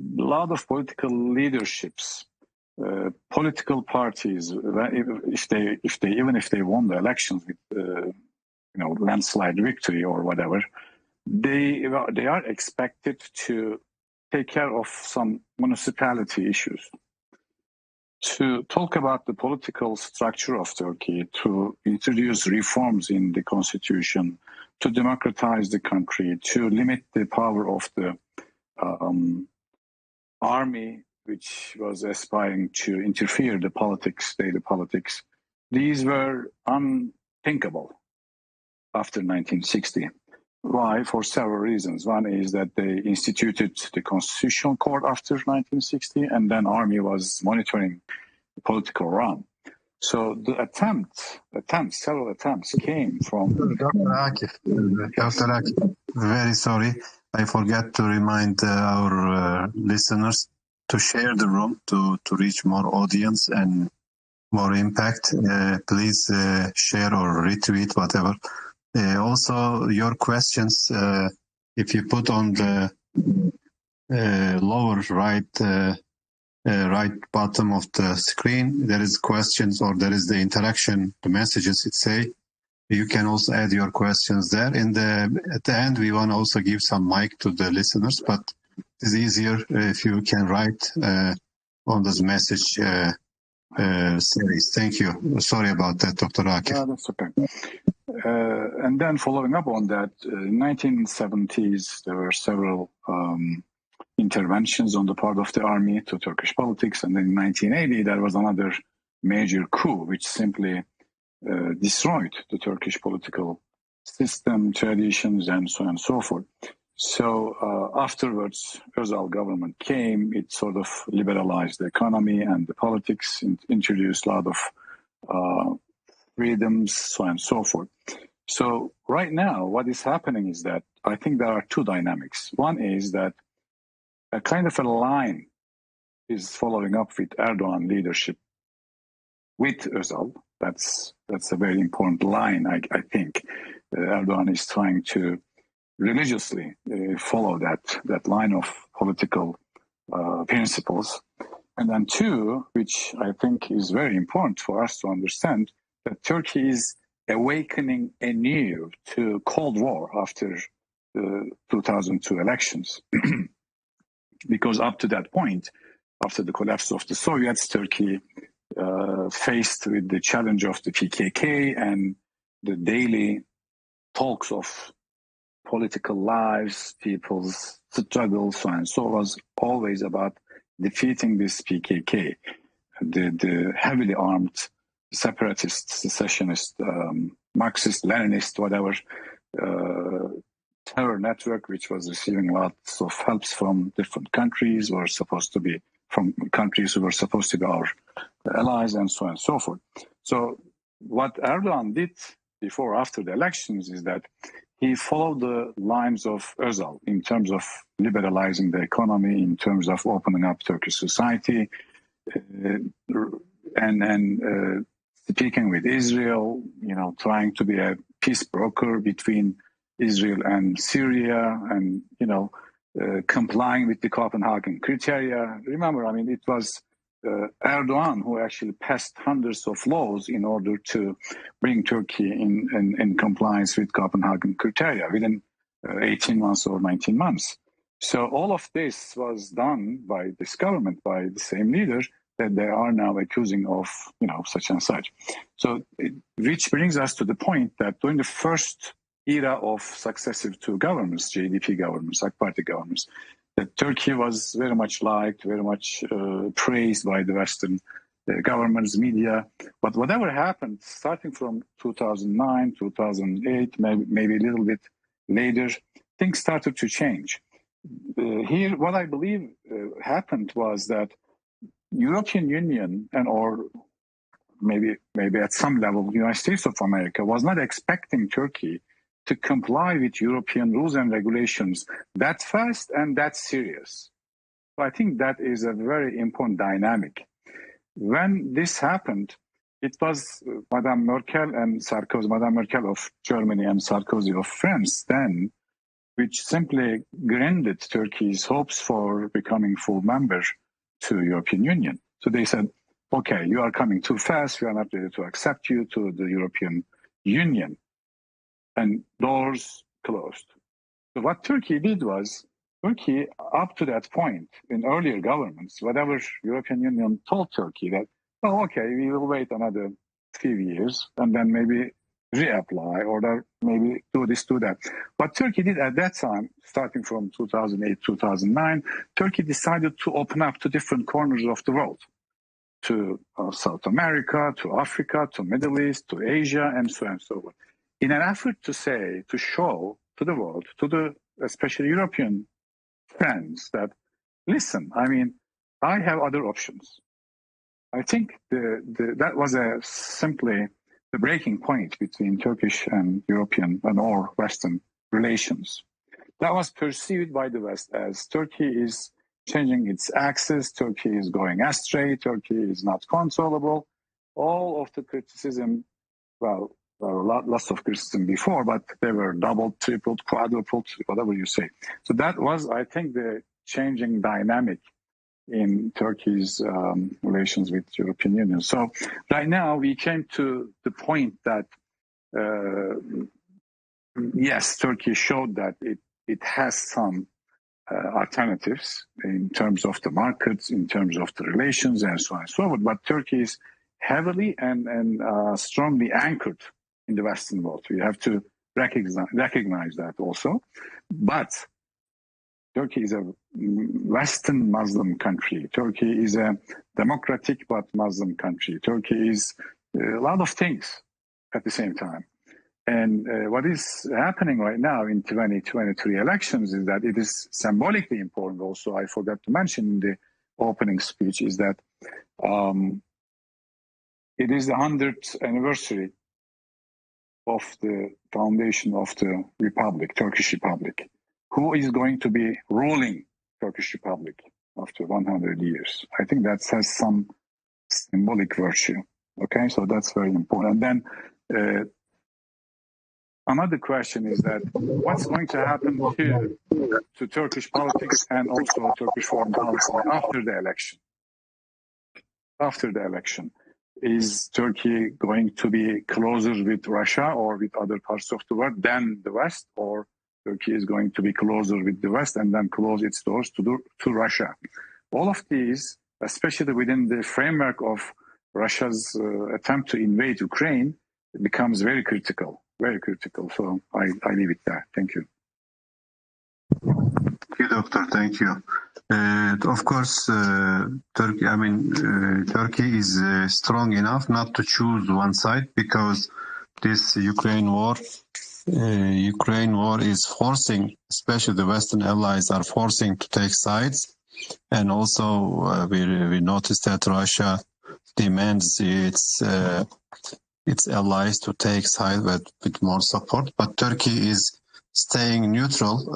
a lot of political leaderships, political parties, even if they won the elections with landslide victory or whatever, they are expected to take care of some municipality issues, to talk about the political structure of Turkey, to introduce reforms in the constitution, to democratize the country, to limit the power of the army, which was aspiring to interfere the politics, daily politics. These were unthinkable after 1960. Why? For several reasons. One is that they instituted the Constitutional Court after 1960, and then army was monitoring the political realm. So the several attempts came from... Dr. Akif, very sorry. I forgot to remind our listeners to share the room to reach more audience and more impact. Please share or retweet, whatever. Also, your questions, if you put on the lower right bottom of the screen, there is questions or there is the interaction, the messages it say. You can also add your questions there. At the end, we want to also give some mic to the listeners, but it's easier if you can write on this message series. Thank you. Sorry about that, Dr. Akif. Yeah, that's okay. And then following up on that, in 1970s, there were several interventions on the part of the army to Turkish politics. And then in 1980, there was another major coup, which simply destroyed the Turkish political system, traditions, and so on and so forth. So afterwards, Özal government came. It sort of liberalized the economy and the politics, introduced a lot of freedoms, so on and so forth. So right now, what is happening is that I think there are two dynamics. One is that a kind of a line is following up with Erdoğan leadership with Özal. That's a very important line, I think. Erdoğan is trying to religiously follow that line of political principles. And then two, which I think is very important for us to understand, that Turkey is awakening anew to Cold War after the 2002 elections. Because up to that point, after the collapse of the Soviets, Turkey faced with the challenge of the PKK and the daily talks of political lives, people's struggles, so on and so was always about defeating this PKK, the heavily armed separatist, secessionist, Marxist, Leninist, whatever, terror network, which was receiving lots of helps from different countries, were supposed to be from countries who were supposed to be our allies, and so on and so forth. So what Erdoğan did before, after the elections, is that he followed the lines of Özal in terms of liberalizing the economy, in terms of opening up Turkish society, and speaking with Israel, trying to be a peace broker between Israel and Syria, and complying with the Copenhagen criteria. Remember, it was Erdoğan who actually passed hundreds of laws in order to bring Turkey in compliance with Copenhagen criteria within 18 months or 19 months. So all of this was done by this government, by the same leader that they are now accusing of, such and such. So which brings us to the point that during the first era of successive two governments, JDP governments, AK Party governments, that Turkey was very much liked, very much praised by the Western governments, media. But whatever happened, starting from 2009, 2008, maybe a little bit later, things started to change. Here, what I believe happened was that European Union or maybe at some level, the United States of America was not expecting Turkey to comply with European rules and regulations that fast and that serious. So I think that is a very important dynamic. When this happened, it was Madame Merkel and Sarkozy, Madame Merkel of Germany and Sarkozy of France then, which simply granted Turkey's hopes for becoming full member to European Union. So they said, okay, you are coming too fast, we are not ready to accept you to the European Union. And doors closed. So what Turkey did was, Turkey, up to that point, in earlier governments, whatever European Union told Turkey that, okay, we will wait another few years and then maybe reapply or maybe do this, do that. What Turkey did at that time, starting from 2008, 2009, Turkey decided to open up to different corners of the world, to South America, to Africa, to Middle East, to Asia, and so on and so forth. In an effort to show to the world, to the especially European friends that, listen, I have other options. I think that was simply the breaking point between Turkish and European and or Western relations. That was perceived by the West as Turkey is changing its axis, Turkey is going astray, Turkey is not controllable. All of the criticism, well, there were lots of criticism before, but they were doubled, tripled, quadrupled, whatever you say. So that was, I think, the changing dynamic in Turkey's relations with the European Union. So right now we came to the point that, yes, Turkey showed that it has some alternatives in terms of the markets, in terms of the relations, and so on and so forth. But Turkey is heavily and strongly anchored in the Western world. We have to recognize that also. But Turkey is a Western Muslim country. Turkey is a democratic but Muslim country. Turkey is a lot of things at the same time. And what is happening right now in 2023 elections is that it is symbolically important also, I forgot to mention in the opening speech, is that it is the 100th anniversary of the foundation of the Republic, Turkish Republic. Who is going to be ruling Turkish Republic after 100 years? I think that has some symbolic virtue. Okay, so that's very important. And then another question is that what's going to happen to Turkish politics and also Turkish foreign policy after the election? After the election, is Turkey going to be closer with Russia or with other parts of the world than the West, or Turkey is going to be closer with the West and then close its doors to Russia? All of these, especially within the framework of Russia's attempt to invade Ukraine, it becomes very critical, very critical. So I leave it there. Thank you. Thank you, Doctor. Thank you. Of course, Turkey is strong enough not to choose one side, because this Ukraine war is forcing, especially the Western allies are forcing to take sides. And also we noticed that Russia demands its allies to take sides with more support. But Turkey is staying neutral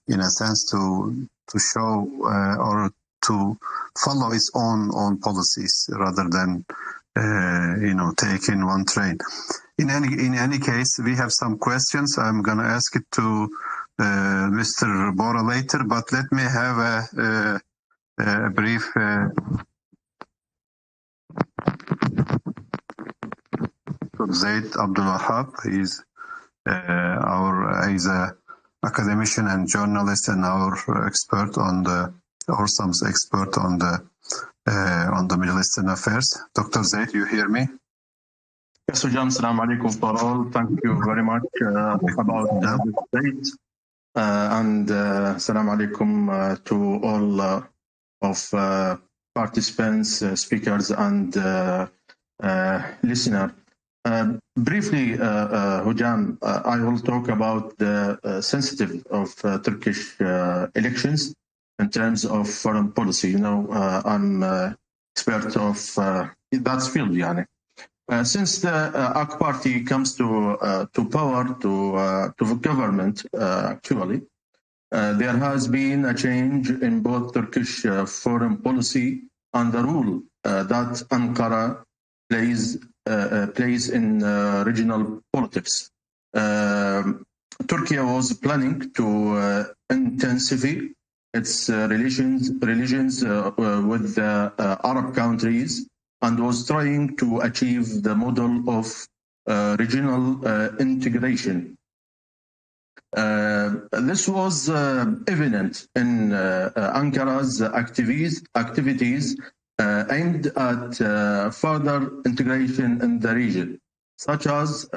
in a sense to show or to follow its own policies rather than taking one train. In any case, we have some questions. I'm going to ask it to Mr. Bora later, but let me have a brief. Zaid Abdul Wahab, he's a academician and journalist and our expert on the Middle Eastern affairs. Dr. Zaid, you hear me? Yes, Hujam, Assalamu alaikum for all. Thank you very much about this debate. And Assalamu alaikum to all of participants, speakers, and listeners. Briefly, Hujam, I will talk about the sensitive of Turkish elections in terms of foreign policy. You know, I'm expert of that field, yani. Since the AK Party comes to power, to government, actually, there has been a change in both Turkish foreign policy and the role that Ankara plays in regional politics. Turkey was planning to intensify its relations with the Arab countries and was trying to achieve the model of regional integration. This was evident in Ankara's activities aimed at further integration in the region, such as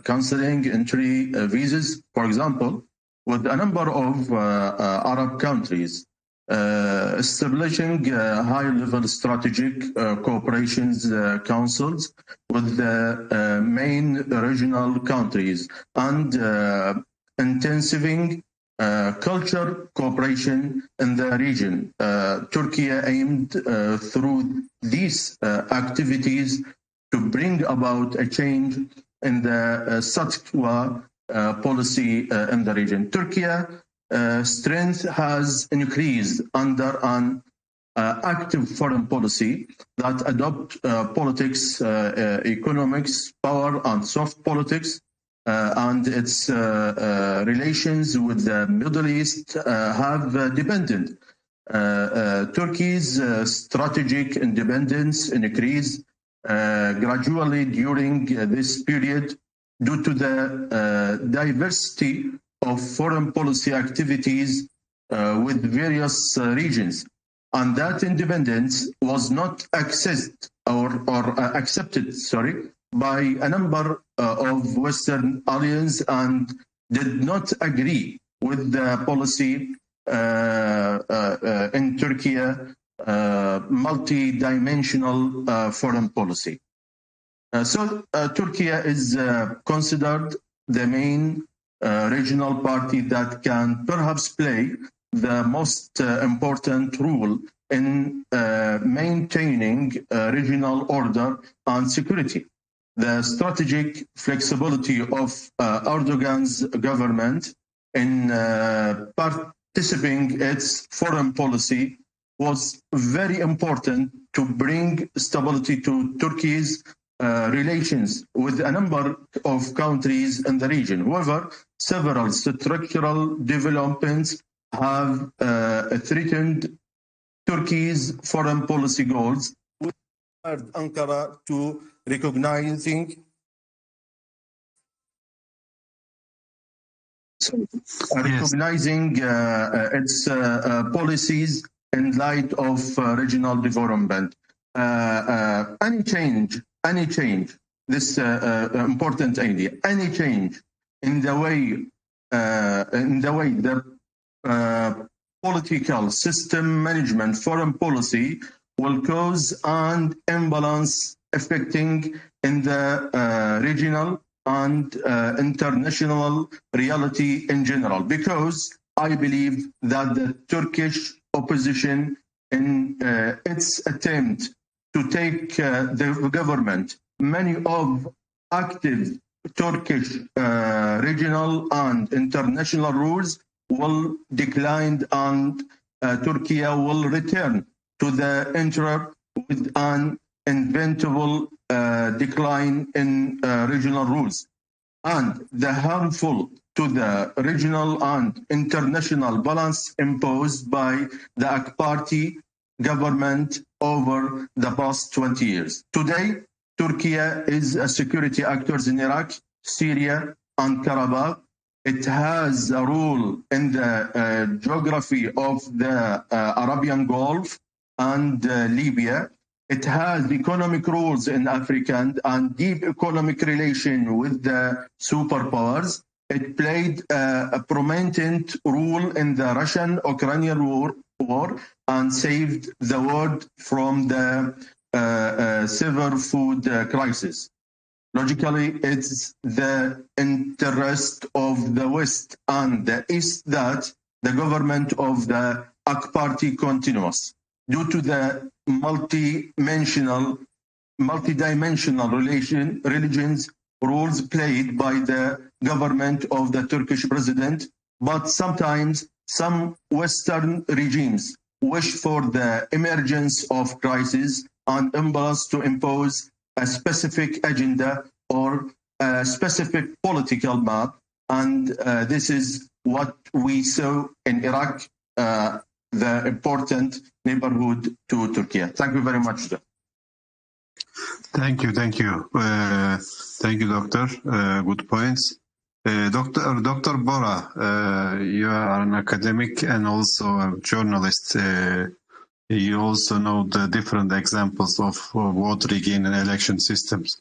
cancelling entry visas, for example, with a number of Arab countries, establishing high-level strategic cooperations councils with the main regional countries, and intensifying culture cooperation in the region. Turkey aimed through these activities to bring about a change in the status quo policy in the region. Turkey's strength has increased under an active foreign policy that adopt politics, economics, power, and soft politics, and its relations with the Middle East have depended. Turkey's strategic independence increased gradually during this period due to the diversity of foreign policy activities with various regions. And that independence was not accessed or accepted, by a number of Western allies and did not agree with the policy in Turkey, multi-dimensional foreign policy. So Turkey is considered the main regional party that can perhaps play the most important role in maintaining regional order and security. The strategic flexibility of Erdogan's government in participating its foreign policy was very important to bring stability to Turkey's relations with a number of countries in the region. However, several structural developments have threatened Turkey's foreign policy goals, which required Ankara to recognizing its policies in light of regional development. Any change, this important idea, any change in the way the political system management foreign policy will cause an imbalance affecting in the regional and international reality in general, because I believe that the Turkish opposition in its attempt to take the government, many of active Turkish regional and international rules will decline, and Turkey will return to the interior with an inevitable decline in regional rules. And the harmful to the regional and international balance imposed by the AK Party government over the past 20 years. Today, Turkey is a security actor in Iraq, Syria, and Karabakh. It has a role in the geography of the Arabian Gulf and Libya. It has economic roles in Africa and deep economic relation with the superpowers. It played a prominent role in the Russian-Ukrainian war and saved the world from the severe food crisis. Logically, it's the interest of the West and the East that the government of the AK Party continues. Due to the multi-dimensional religions roles played by the government of the Turkish president, but sometimes some Western regimes wish for the emergence of crisis and imbalance to impose a specific agenda or a specific political map. And this is what we saw in Iraq, the important neighborhood to Turkey. Thank you very much. Thank you. Thank you, Doctor. Good points. Dr. Bora, you are an academic and also a journalist. You also know the different examples of vote rigging and election systems.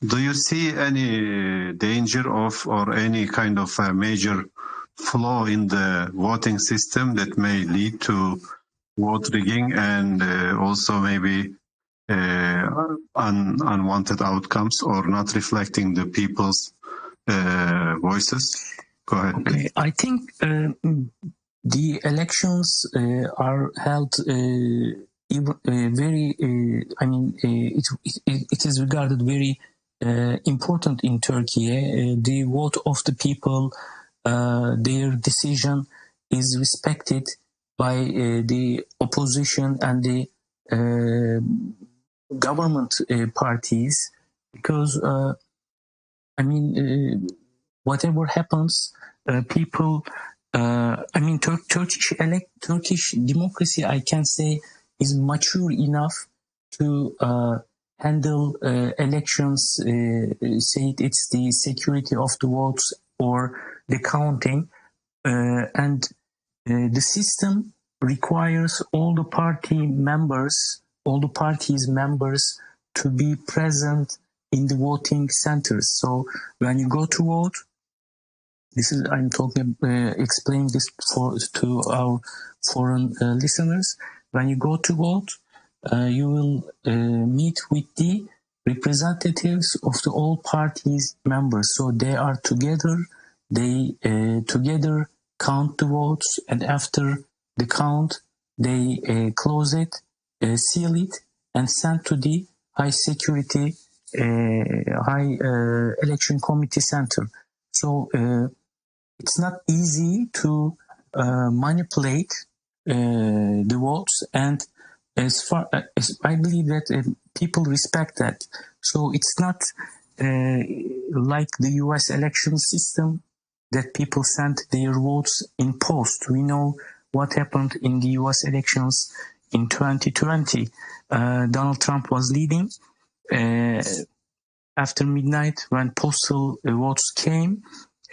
Do you see any danger of or any kind of a major flaw in the voting system that may lead to vote rigging and also maybe unwanted outcomes or not reflecting the people's voices? Go ahead. Okay, I think the elections are held very. It is regarded very important in Turkey. The vote of the people, their decision is respected by the opposition and the government parties, because whatever happens, people. Turkish democracy, I can say, is mature enough to handle elections. Say it's the security of the votes or the counting, and the system requires all the parties members to be present in the voting centers. So when you go to vote, explaining this to our foreign listeners. When you go to vote, you will meet with the representatives of the all parties members. So they are together. They together count the votes, and after the count, they close it, seal it, and send to the high security, high election committee center. So it's not easy to manipulate the votes, and as far as I believe that people respect that. So it's not like the U.S. election system that people sent their votes in post. We know what happened in the U.S. elections in 2020. Donald Trump was leading. After midnight, when postal votes came,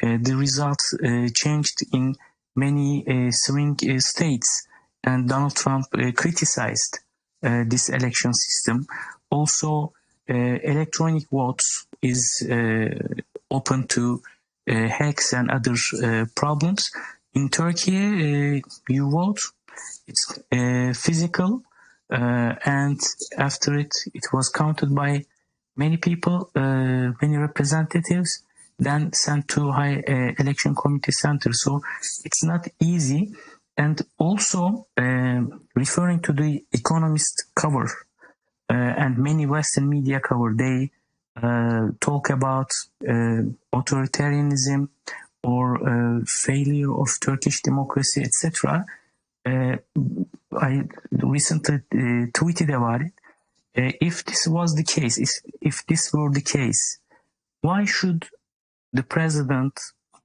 the results changed in many swing states, and Donald Trump criticized this election system. Also, electronic votes is open to hacks and other problems. In Turkey, you vote, it's physical, and after it was counted by many people, many representatives, then sent to high election committee center. So it's not easy. And also referring to the Economist cover and many Western media cover, they talk about authoritarianism or failure of Turkish democracy, etc. I recently tweeted about it. If this was the case, if this were the case, why should the president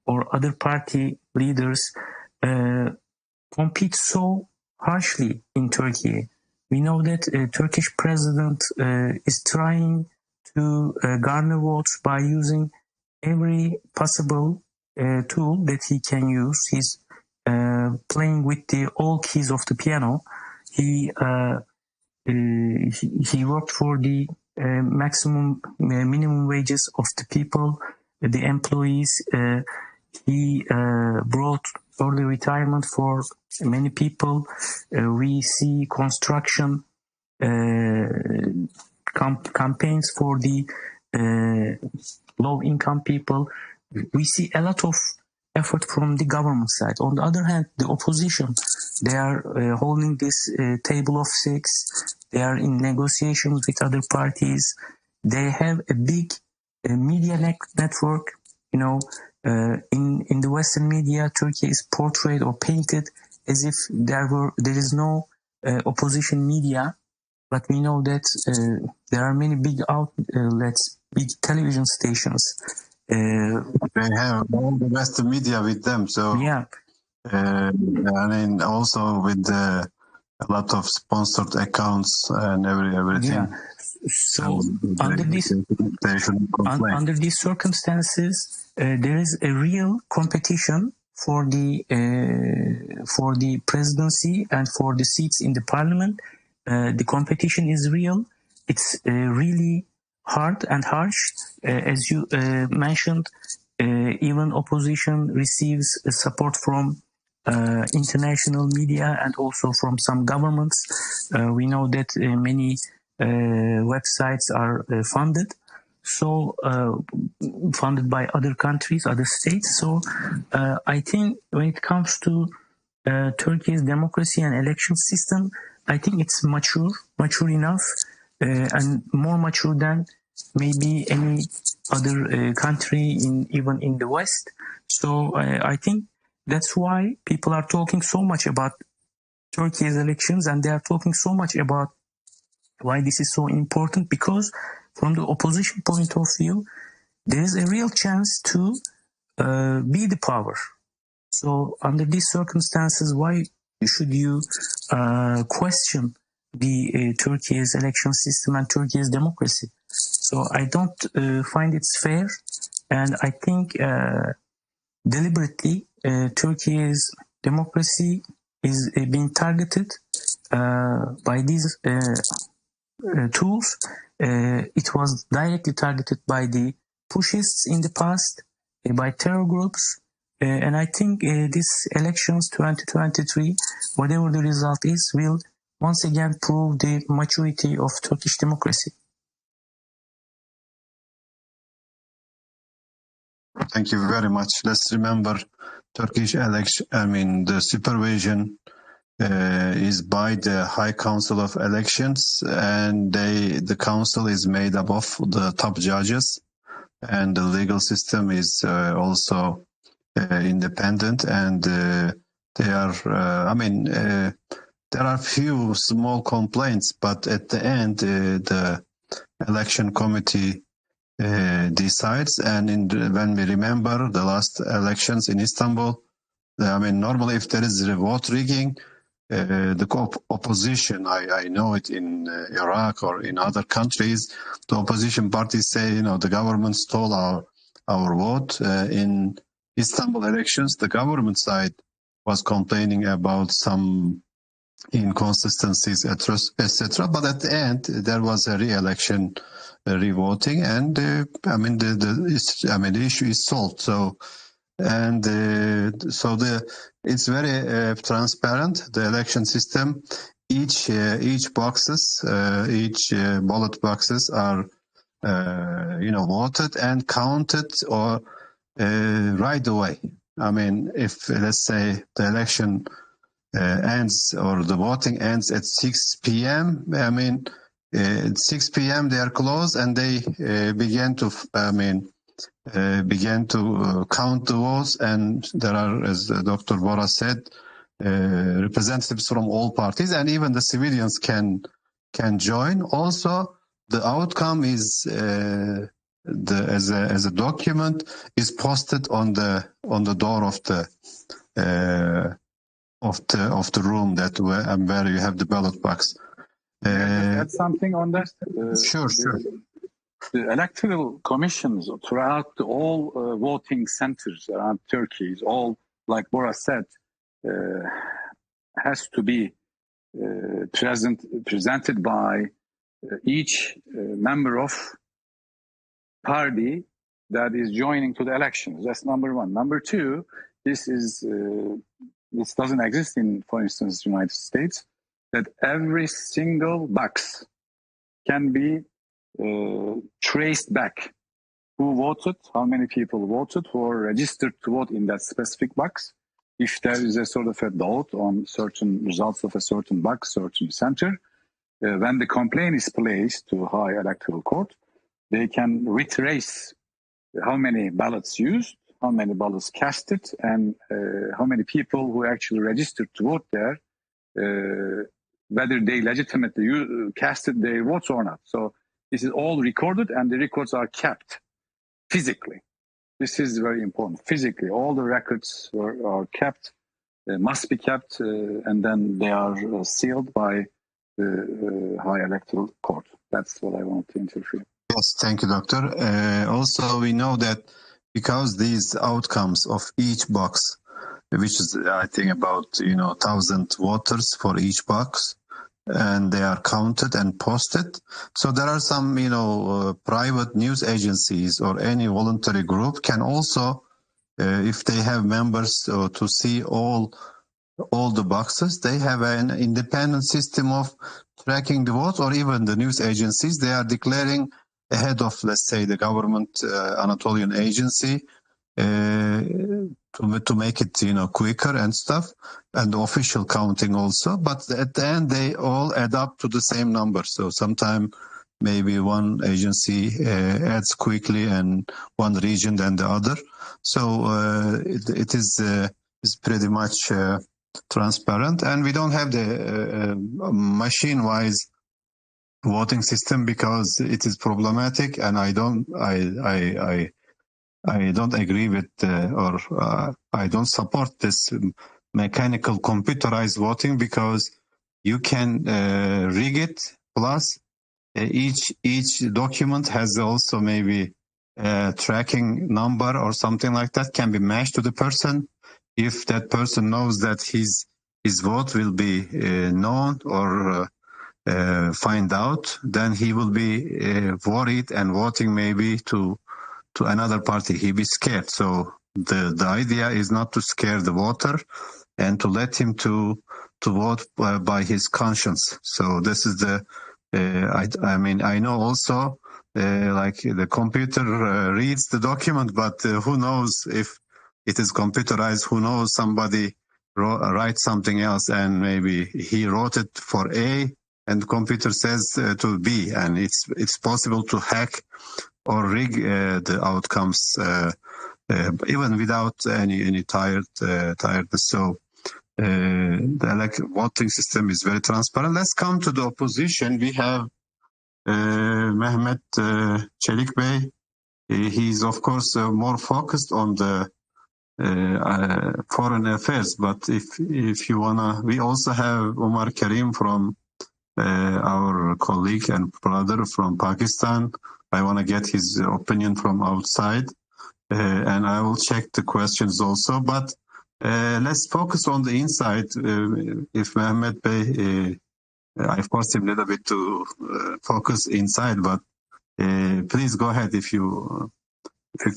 or other party leaders compete so harshly in Turkey? We know that Turkish president is trying to garner votes by using every possible tool that he can use. He's playing with all keys of the piano. He worked for the minimum wages of the people, the employees. He brought early retirement for many people. We see construction campaigns for the low-income people. We see a lot of effort from the government side. On the other hand, the opposition, they are holding this table of six. They are in negotiations with other parties. They have a big media network. You know, in the Western media, Turkey is portrayed or painted as if there is no opposition media. But we know that there are many big outlets, big television stations. They have all the Western media with them, so yeah. Also with a lot of sponsored accounts and everything. Yeah. So under these circumstances, there is a real competition for the presidency and for the seats in the parliament. The competition is real. It's really hard and harsh. As you mentioned, even opposition receives support from international media and also from some governments. We know that many websites are funded. so funded by other countries, other states. So I think when it comes to Turkey's democracy and election system, I think it's mature enough, and more mature than maybe any other country even in the West. So I think that's why people are talking so much about Turkey's elections, and they are talking so much about why this is so important, because from the opposition point of view, there is a real chance to be the power. So under these circumstances, why should you question the Turkey's election system and Turkey's democracy? So I don't find it's fair, and I think deliberately Turkey's democracy is being targeted by these tools. It was directly targeted by the pushists in the past, by terror groups, and I think this elections 2023, whatever the result is, will once again prove the maturity of Turkish democracy. Thank you very much. Let's remember Turkish election, the supervision is by the High Council of Elections, and the council is made up of the top judges, and the legal system is also independent, and they are, there are few small complaints, but at the end, the election committee decides. And when we remember the last elections in Istanbul, normally if there is a vote rigging, the opposition, I know it in Iraq or in other countries, the opposition parties say, the government stole our vote. In Istanbul elections, the government side was complaining about some inconsistencies, etc. But at the end, there was a re-election, re-voting, and the issue is solved. So, and it's very transparent. The election system, each boxes, each ballot boxes are voted and counted or right away. If let's say the election ends or the voting ends at 6 p.m. At 6 p.m. they are closed, and they began to count the votes. And there are, as Dr. Bora said, representatives from all parties, and even the civilians can join. Also, the outcome is as a document is posted on the door of the room where you have the ballot box. Add something on that? Sure. The electoral commissions throughout all voting centers around Turkey is all, like Bora said, has to be presented by each member of party that is joining to the elections. That's number one. Number two, this doesn't exist in, for instance, the United States, that every single box can be traced back. Who voted, how many people voted, who are registered to vote in that specific box. If there is a sort of a doubt on certain results of a certain box, certain center, when the complaint is placed to High Electoral Court, they can retrace how many ballots used, how many ballots casted, and how many people who actually registered to vote there, whether they legitimately casted their votes or not. So this is all recorded, and the records are kept physically. This is very important. Physically, all the records are kept, must be kept, and then they are sealed by the High Electoral Court. That's what I want to interfere. Yes, thank you, Doctor. Also, we know that because these outcomes of each box, which is, I think, about 1,000 voters for each box, and they are counted and posted. So there are some, private news agencies or any voluntary group can also, if they have members to see all the boxes, they have an independent system of tracking the vote, or even the news agencies, they are declaring head of, let's say, the government Anatolian agency to make it, quicker and stuff, and the official counting also. But at the end, they all add up to the same number. So sometime maybe one agency adds quickly and one region than the other. So it is pretty much transparent, and we don't have the machine-wise voting system because it is problematic, and I don't agree with or I don't support this mechanical computerized voting because you can rig it. Plus, each document has also maybe a tracking number or something like that can be matched to the person. If that person knows that his vote will be known or find out, then he will be worried and voting maybe to another party. He'll be scared. So the idea is not to scare the voter and to let him to vote by his conscience. So this is the I know also like the computer reads the document, but who knows if it is computerized? Who knows, somebody writes something else and maybe he wrote it for A and the computer says to B, and it's possible to hack or rig the outcomes even without any tiredness. So the voting system is very transparent. Let's come to the opposition. We have Mehmet Çelik Bey. He's of course more focused on the foreign affairs, but if you wanna, we also have Umar Karim from our colleague and brother from Pakistan. I want to get his opinion from outside, and I will check the questions also. But let's focus on the inside. If Mehmet Bey, I forced him a little bit to focus inside, but please go ahead if you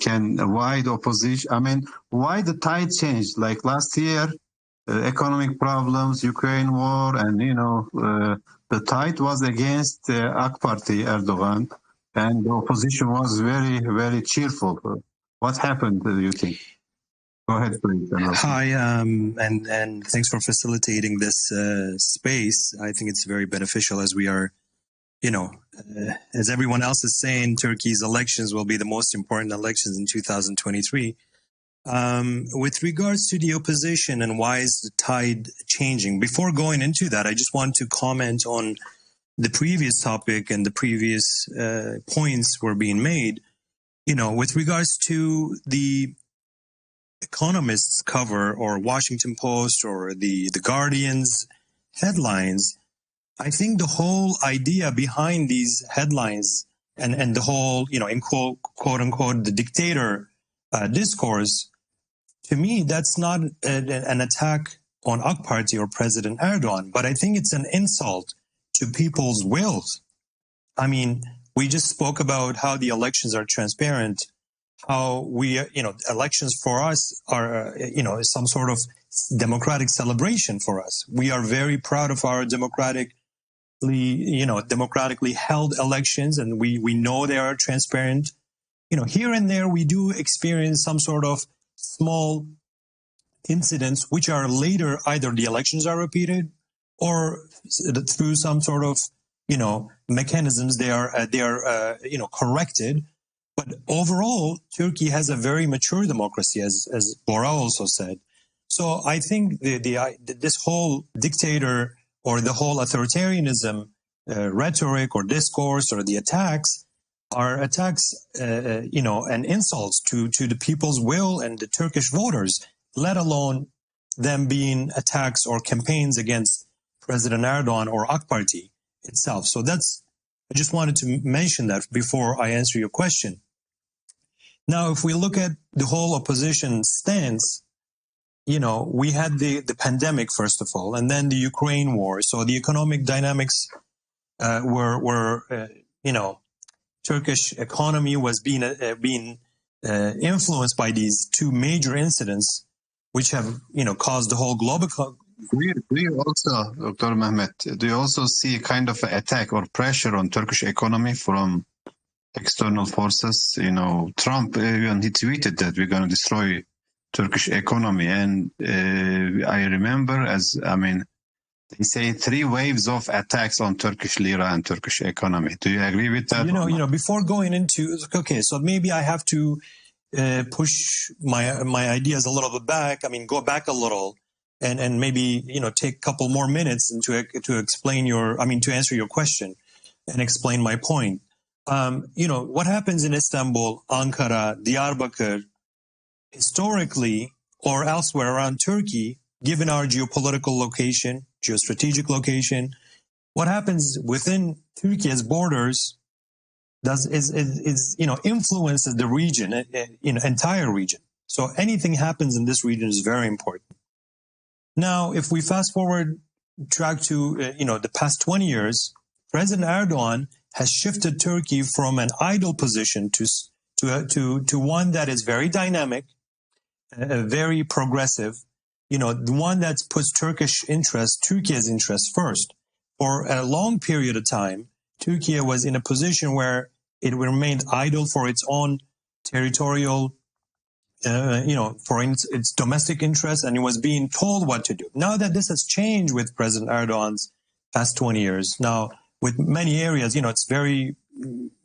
can. Why the opposition? I mean, why the tide changed? Like last year, economic problems, Ukraine war, and the tide was against AK Party, Erdoğan, and the opposition was very, very cheerful. What happened, do you think? Go ahead, please. Hi, and thanks for facilitating this space. I think it's very beneficial as we are, as everyone else is saying, Turkey's elections will be the most important elections in 2023. With regards to the opposition and why is the tide changing, before going into that, I just want to comment on the previous topic and the previous points were being made. With regards to the Economist's cover or Washington Post or the Guardian's headlines, I think the whole idea behind these headlines and the whole, in quote unquote, the dictator discourse, to me, that's not an attack on AK Party or President Erdoğan, but I think it's an insult to people's wills. I mean, we just spoke about how the elections are transparent, how we, elections for us are, some sort of democratic celebration for us. We are very proud of our democratically held elections, and we know they are transparent. Here and there, we do experience some sort of small incidents, which are later either the elections are repeated or through some sort of, mechanisms they are corrected. But overall, Turkey has a very mature democracy, as Bora also said. So I think this whole dictator or the whole authoritarianism rhetoric or discourse or the attacks are attacks, and insults to the people's will and the Turkish voters, let alone them being attacks or campaigns against President Erdoğan or AK Party itself. So I just wanted to mention that before I answer your question. Now, if we look at the whole opposition stance, we had the pandemic, first of all, and then the Ukraine war. So the economic dynamics were Turkish economy was being influenced by these two major incidents, which have, caused the whole global. Do you also, Dr. Mehmet, do you also see kind of an attack or pressure on Turkish economy from external forces. You know, Trump even he tweeted that we're going to destroy Turkish economy, and I remember they say 3 waves of attacks on Turkish lira and Turkish economy. Do you agree with that? You know, before going into, okay, so maybe I have to push my ideas a little bit back. I mean, go back a little and maybe, you know, take a couple more minutes to explain to answer your question and explain my point. You know, what happens in Istanbul, Ankara, Diyarbakir, historically or elsewhere around Turkey, given our geopolitical location, geostrategic location, what happens within Turkey's borders is you know, influences the region, entire region. So anything happens in this region is very important. Now, if we fast forward track to you know, the past 20 years, President Erdoğan has shifted Turkey from an idle position to one that is very dynamic, very progressive. You know, the one that puts Turkish interests, Turkey's interests first. For a long period of time, Turkey was in a position where it remained idle for its own territorial, you know, for its domestic interests, and it was being told what to do. Now that this has changed with President Erdoğan's past 20 years, now with many areas, you know, it's very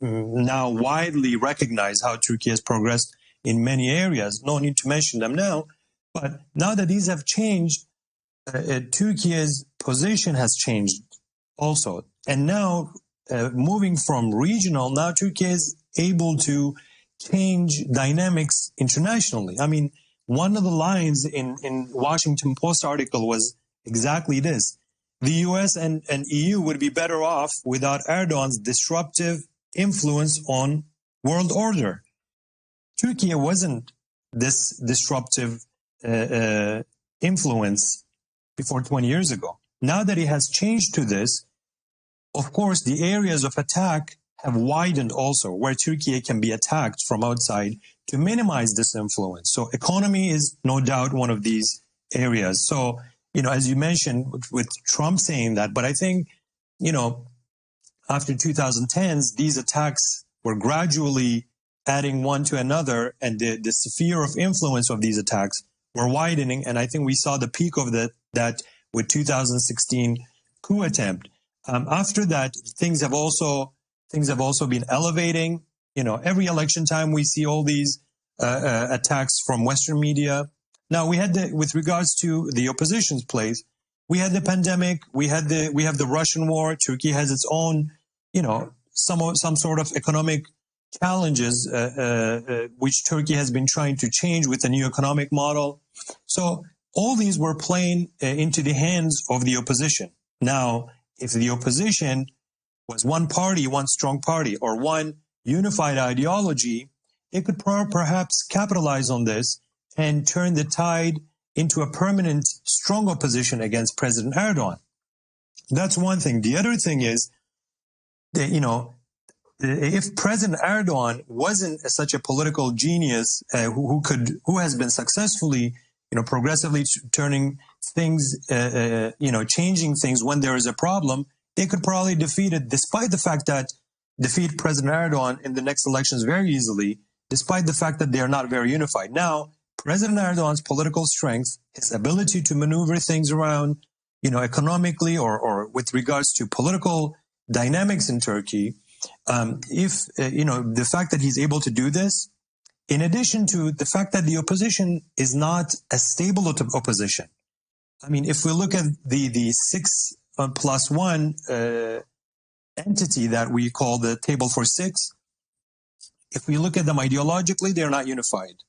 now widely recognized how Turkey has progressed in many areas. No need to mention them now. But now that these have changed, Turkey's position has changed also. And now, moving from regional, now Turkey is able to change dynamics internationally. I mean, one of the lines in Washington Post article was exactly this. The US and EU would be better off without Erdogan's disruptive influence on world order. Turkey wasn't this disruptive influence before 20 years ago. Now that it has changed to this, of course, the areas of attack have widened also, where Turkey can be attacked from outside to minimize this influence. So economy is no doubt one of these areas. So, you know, as you mentioned with Trump saying that, but I think, you know, after 2010s, these attacks were gradually adding one to another, and the sphere of influence of these attacks were widening. And I think we saw the peak of that with 2016 coup attempt. After that, things have also been elevating. You know, every election time we see all these attacks from Western media. Now we had with regards to the opposition's place, we had the pandemic, we have the Russian war. Turkey has its own, you know, some sort of economic challenges which Turkey has been trying to change with the new economic model. So all these were playing into the hands of the opposition. Now, if the opposition was one party, one strong party, or one unified ideology, it could perhaps capitalize on this and turn the tide into a permanent, strong opposition against President Erdoğan. That's one thing. The other thing is that, you know, if President Erdoğan wasn't such a political genius who has been successfully, you know, progressively turning things, you know, changing things when there is a problem, they could probably defeat President Erdoğan in the next elections very easily, despite the fact that they are not very unified. Now, President Erdoğan's political strength, his ability to maneuver things around, you know, economically or with regards to political dynamics in Turkey, you know, the fact that he's able to do this, in addition to the fact that the opposition is not a stable opposition. I mean, if we look at the 6+1 entity that we call the table for 6, if we look at them ideologically, they're not unified.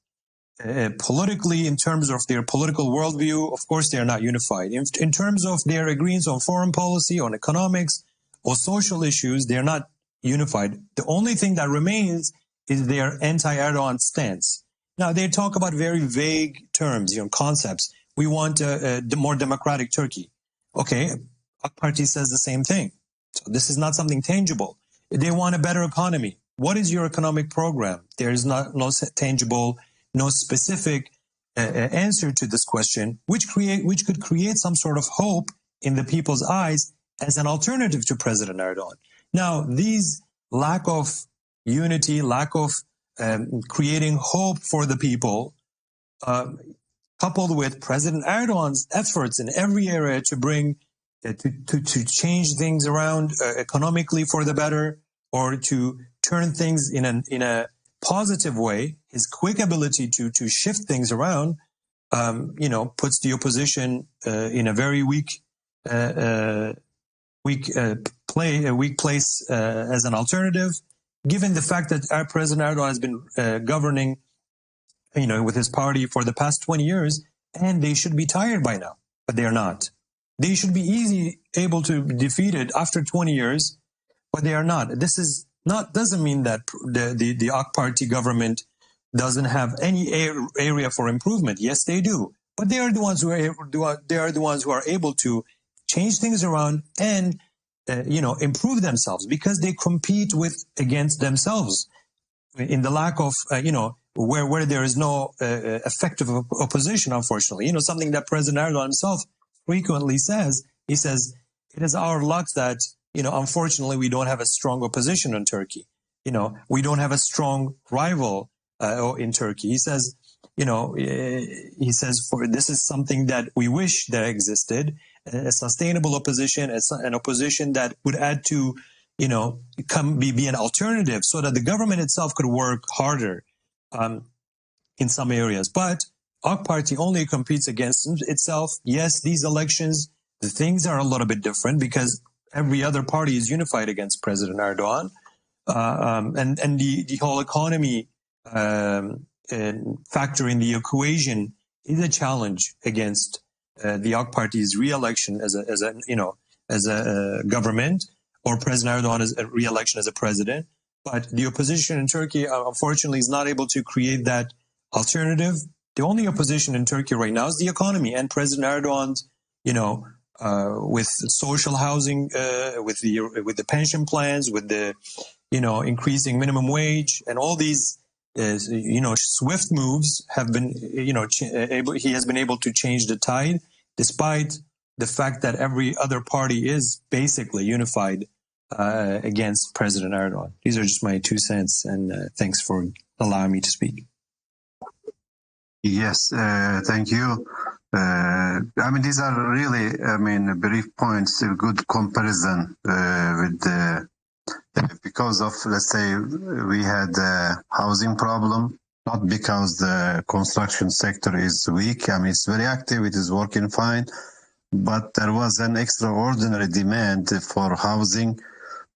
Politically, in terms of their political worldview, of course, they're not unified. In terms of their agreements on foreign policy, on economics, or social issues, they're not unified. The only thing that remains is their anti-Erdoğan stance. Now, they talk about very vague terms, you know, concepts. We want a more democratic Turkey. Okay, AK Party says the same thing. So this is not something tangible. They want a better economy. What is your economic program? There is no tangible, no specific answer to this question, which could create some sort of hope in the people's eyes as an alternative to President Erdoğan. Now, these lack of unity, lack of creating hope for the people, coupled with President Erdoğan's efforts in every area to bring to change things around economically for the better, or to turn things in a positive way, his quick ability to shift things around, puts the opposition in a very weak place as an alternative, given the fact that our President Erdoğan has been governing, with his party for the past 20 years, and they should be tired by now, but they are not. They should be able to be defeated after 20 years, but they are not. This doesn't mean that the AK Party government doesn't have any area for improvement. Yes, they do, but they are the ones who are able to change things around and improve themselves, because they compete against themselves in the lack of where there is no effective opposition. Unfortunately, something that President Erdoğan himself frequently says. He says it is our luck that unfortunately we don't have a strong opposition in Turkey. We don't have a strong rival in Turkey. He says this is something that we wish that existed, a sustainable opposition, an opposition that would add to, be an alternative, so that the government itself could work harder in some areas. But AK Party only competes against itself. Yes, these elections, the things are a little bit different because every other party is unified against President Erdoğan, and the whole economy factor in the equation is a challenge against the AK Party's re-election as a government, or President Erdoğan's re-election as a president. But the opposition in Turkey, unfortunately, is not able to create that alternative. The only opposition in Turkey right now is the economy, and President Erdoğan's, with social housing, with the pension plans, with the, increasing minimum wage, and all these, swift moves have been, he has been able to change the tide, despite the fact that every other party is basically unified against President Erdoğan. These are just my 2 cents, and thanks for allowing me to speak. Yes, thank you. These are really, brief points, a good comparison because of, let's say, we had a housing problem, not because the construction sector is weak. It's very active, it is working fine, but there was an extraordinary demand for housing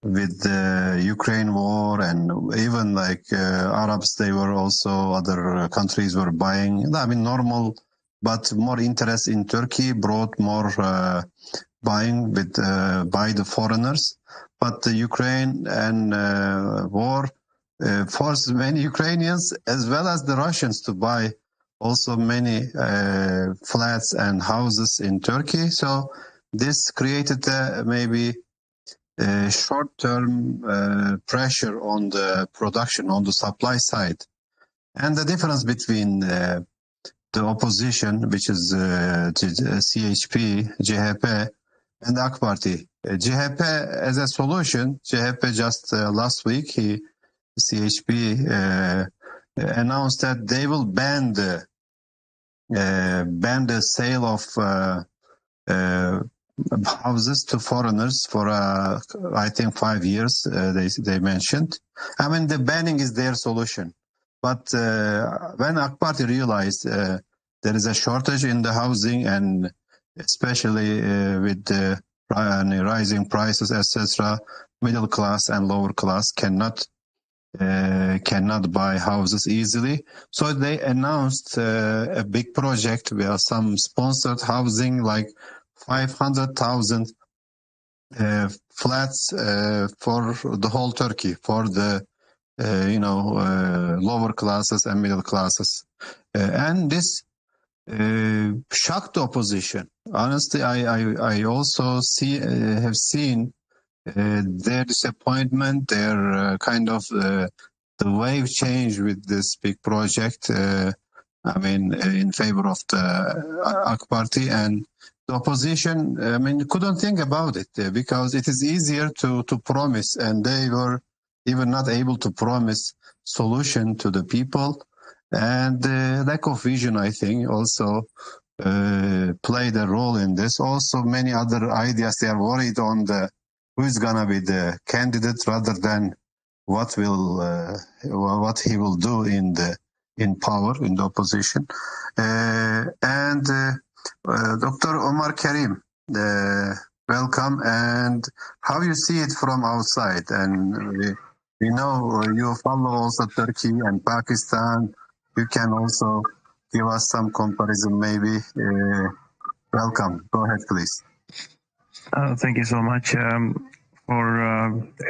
with the Ukraine war, and even like Arabs, they were also, other countries were buying. Normal, but more interest in Turkey brought more buying by the foreigners. But the Ukraine and war forced many Ukrainians as well as the Russians to buy also many flats and houses in Turkey. So this created maybe short-term pressure on the production, on the supply side. And the difference between the opposition, which is CHP, CHP, and AK Party. CHP as a solution, CHP just last week, CHP announced that they will ban the sale of houses to foreigners for I think 5 years. They mentioned. The banning is their solution. But when AK Party realized there is a shortage in the housing, and especially with the rising prices, etc., middle class and lower class cannot buy houses easily. So they announced a big project where some sponsored housing, like 500,000 flats for the whole Turkey, for the lower classes and middle classes, and this shocked the opposition. Honestly, I also have seen their disappointment, their kind of the wave change with this big project. In favor of the AK Party, and the opposition, couldn't think about it because it is easier to promise, and they were even not able to promise solution to the people. And lack of vision, I think, also played a role in this. Also, many other ideas, they are worried on who is going to be the candidate rather than what he will do in power, in the opposition. Dr. Omar Karim, welcome. And how you see it from outside? And we know you follow also Turkey and Pakistan. You can also give us some comparison, maybe. Welcome. Go ahead, please. Thank you so much for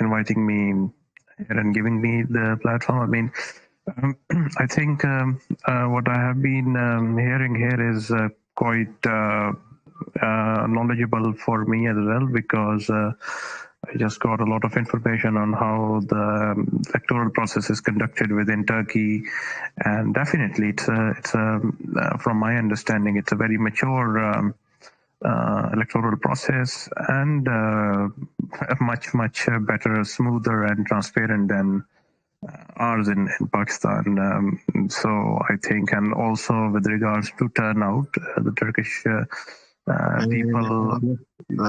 inviting me here and giving me the platform. I mean, I think what I have been hearing here is quite knowledgeable for me as well, because I just got a lot of information on how the electoral process is conducted within Turkey, and definitely it's from my understanding, it's a very mature electoral process, and much better, smoother, and transparent than ours in Pakistan. So I think, and also with regards to turnout, the Turkish people.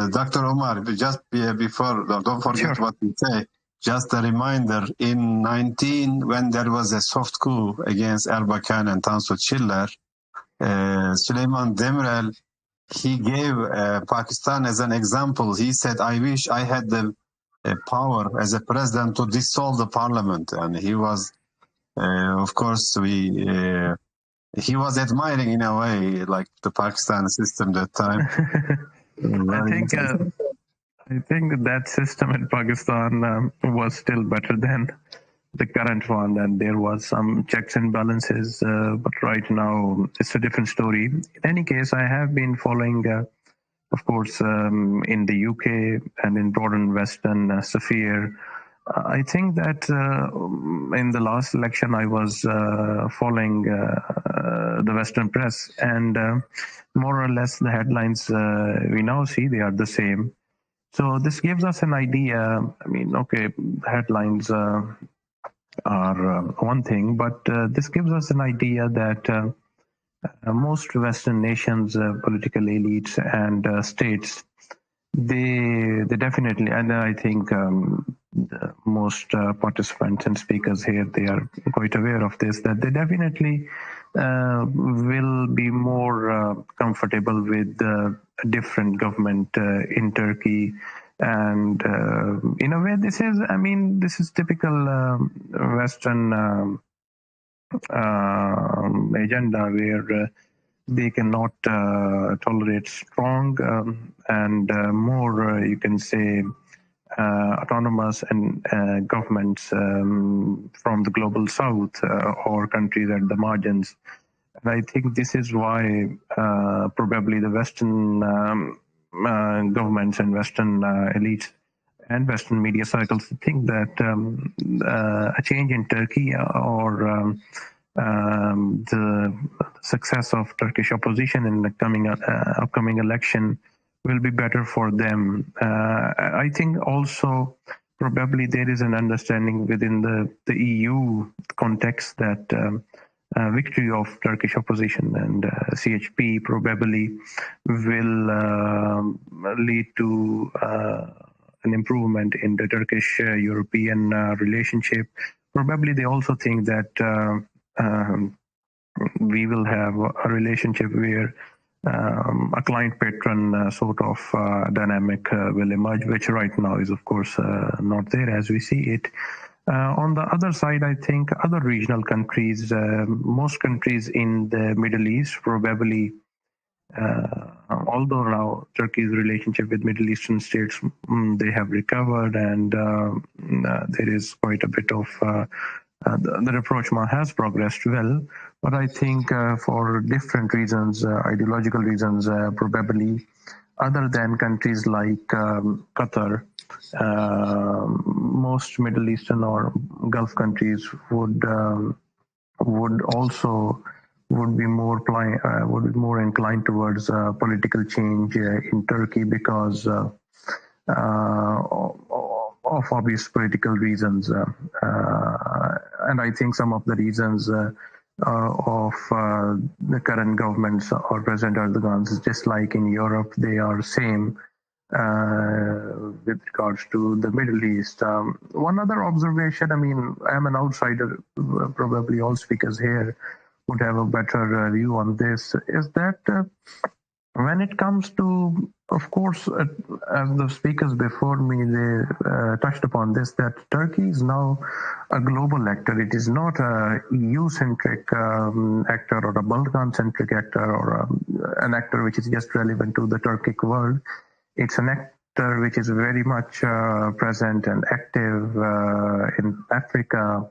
Dr. Omar, just before, don't forget Sure. what we say. Just a reminder, in 19, when there was a soft coup against Erdoğan and Tansu Çiller, Süleyman Demirel, he gave Pakistan as an example. He said, I wish I had the power as a president to dissolve the parliament. And he was, of course, he was admiring in a way, like the Pakistan system that time. I think that system in Pakistan was still better than the current one, and there was some checks and balances, but right now it's a different story. In any case, I have been following, of course, in the UK and in broader Western sphere. I think that in the last election I was following the Western press, and more or less the headlines we now see, they are the same. So this gives us an idea. I mean, okay, headlines are one thing, but this gives us an idea that most Western nations, political elites and states, they definitely, and I think most participants and speakers here, they are quite aware of this, that they definitely will be more comfortable with different government in Turkey. And in a way, this is typical Western agenda, where they cannot tolerate strong and more, you can say, autonomous and governments from the global south or countries at the margins. And I think this is why probably the Western governments and Western elites and Western media circles think that a change in Turkey or the success of Turkish opposition in the upcoming election will be better for them. I think also probably there is an understanding within the EU context that victory of Turkish opposition and CHP probably will lead to an improvement in the Turkish-European relationship. Probably they also think that we will have a relationship where a client-patron sort of dynamic will emerge, which right now is, of course, not there as we see it. On the other side, I think other regional countries, most countries in the Middle East, probably, although now Turkey's relationship with Middle Eastern states, they have recovered, and there is quite a bit of the rapprochement has progressed well, but I think for different reasons, ideological reasons, probably other than countries like Qatar, most Middle Eastern or Gulf countries would be more inclined towards of obvious political reasons. And I think some of the reasons of the current governments or President Erdogan's, just like in Europe, they are same with regards to the Middle East. One other observation, I mean, I'm an outsider, probably all speakers here would have a better view on this, is that when it comes to, of course, as the speakers before me, they touched upon this, that Turkey is now a global actor. It is not a EU-centric actor or a Balkan-centric actor or an actor which is just relevant to the Turkic world. It's an actor which is very much present and active in Africa,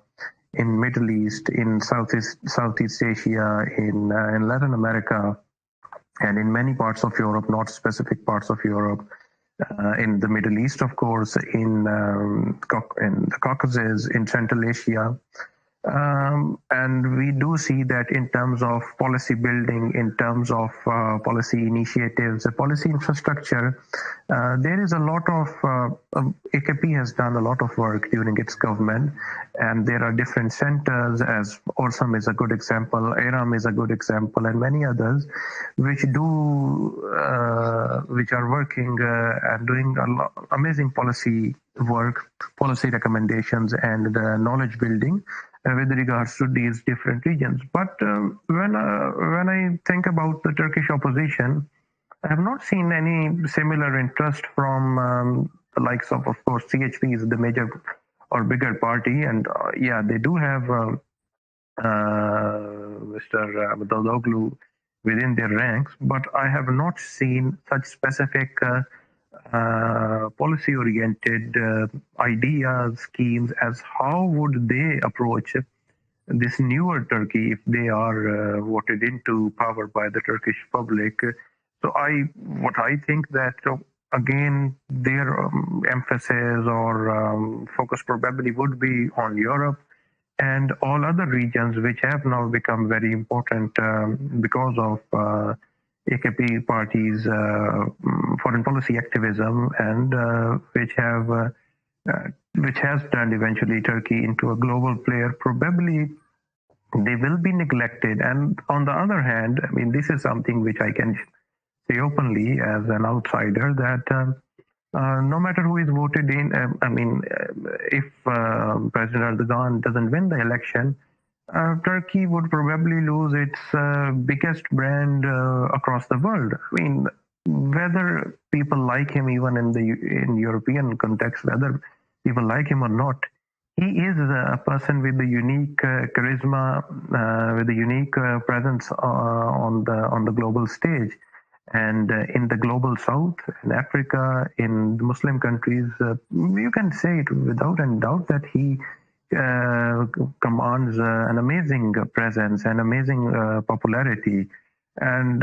in Middle East, in Southeast Asia, in Latin America, and in many parts of Europe, not specific parts of Europe, in the Middle East, of course, in the Caucasus, in Central Asia. And we do see that in terms of policy building, in terms of policy initiatives, policy infrastructure, there is a lot of, AKP has done a lot of work during its government, and there are different centers, as Orsam is a good example, Aram is a good example, and many others, which are working and doing amazing policy work, policy recommendations, and knowledge building with regards to these different regions. But when I think about the Turkish opposition, I have not seen any similar interest from the likes of course, CHP is the major or bigger party, and yeah, they do have Mr. Midddle within their ranks, but I have not seen such specific policy-oriented ideas, schemes as how would they approach this newer Turkey if they are voted into power by the Turkish public. So what I think that again their emphasis or focus probably would be on Europe and all other regions which have now become very important because of AKP party's foreign policy activism, and which has turned eventually Turkey into a global player. Probably they will be neglected. And on the other hand, I mean, this is something which I can say openly as an outsider, that no matter who is voted in, if President Erdogan doesn't win the election, Turkey would probably lose its biggest brand across the world. I mean, whether people like him, even in European context, whether people like him or not, he is a person with a unique charisma, with a unique presence on the global stage. And in the global south, in Africa, in the Muslim countries, you can say it without any doubt that he commands an amazing presence and amazing popularity. And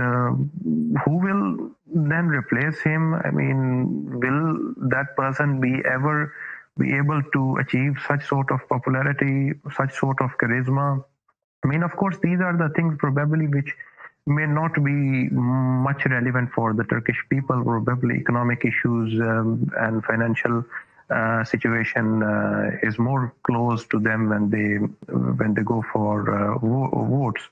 who will then replace him? I mean, will that person be able to achieve such sort of popularity, such sort of charisma? I mean, of course, these are the things probably which may not be much relevant for the Turkish people. Probably economic issues and financial situation is more close to them when they go for votes.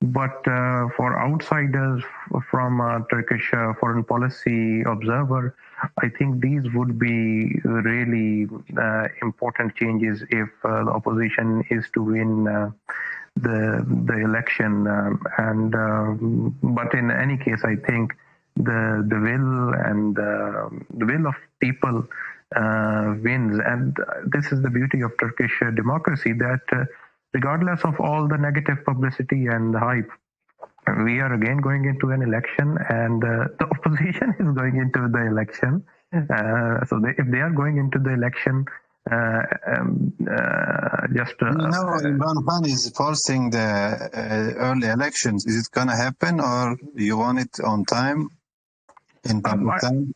But for outsiders, from a Turkish foreign policy observer, I think these would be really important changes if the opposition is to win the election. But in any case, I think the will and the will of people wins, and this is the beauty of Turkish democracy, that regardless of all the negative publicity and hype, we are again going into an election, and the opposition is going into the election. If they are going into the election, Imran Khan is forcing the early elections. Is it going to happen, or you want it on time in Pakistan?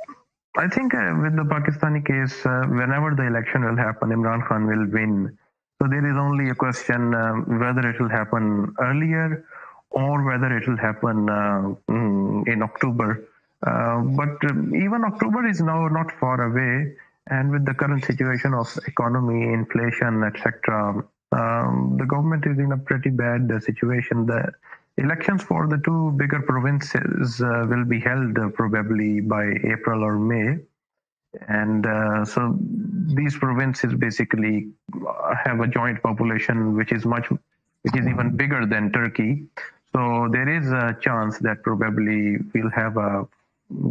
I think with the Pakistani case, whenever the election will happen, Imran Khan will win. So there is only a question whether it will happen earlier or whether it will happen in October. But even October is now not far away. And with the current situation of economy, inflation, etc., the government is in a pretty bad situation. The elections for the two bigger provinces will be held probably by April or May. And so these provinces basically have a joint population which is even bigger than Turkey. So there is a chance that probably we'll have a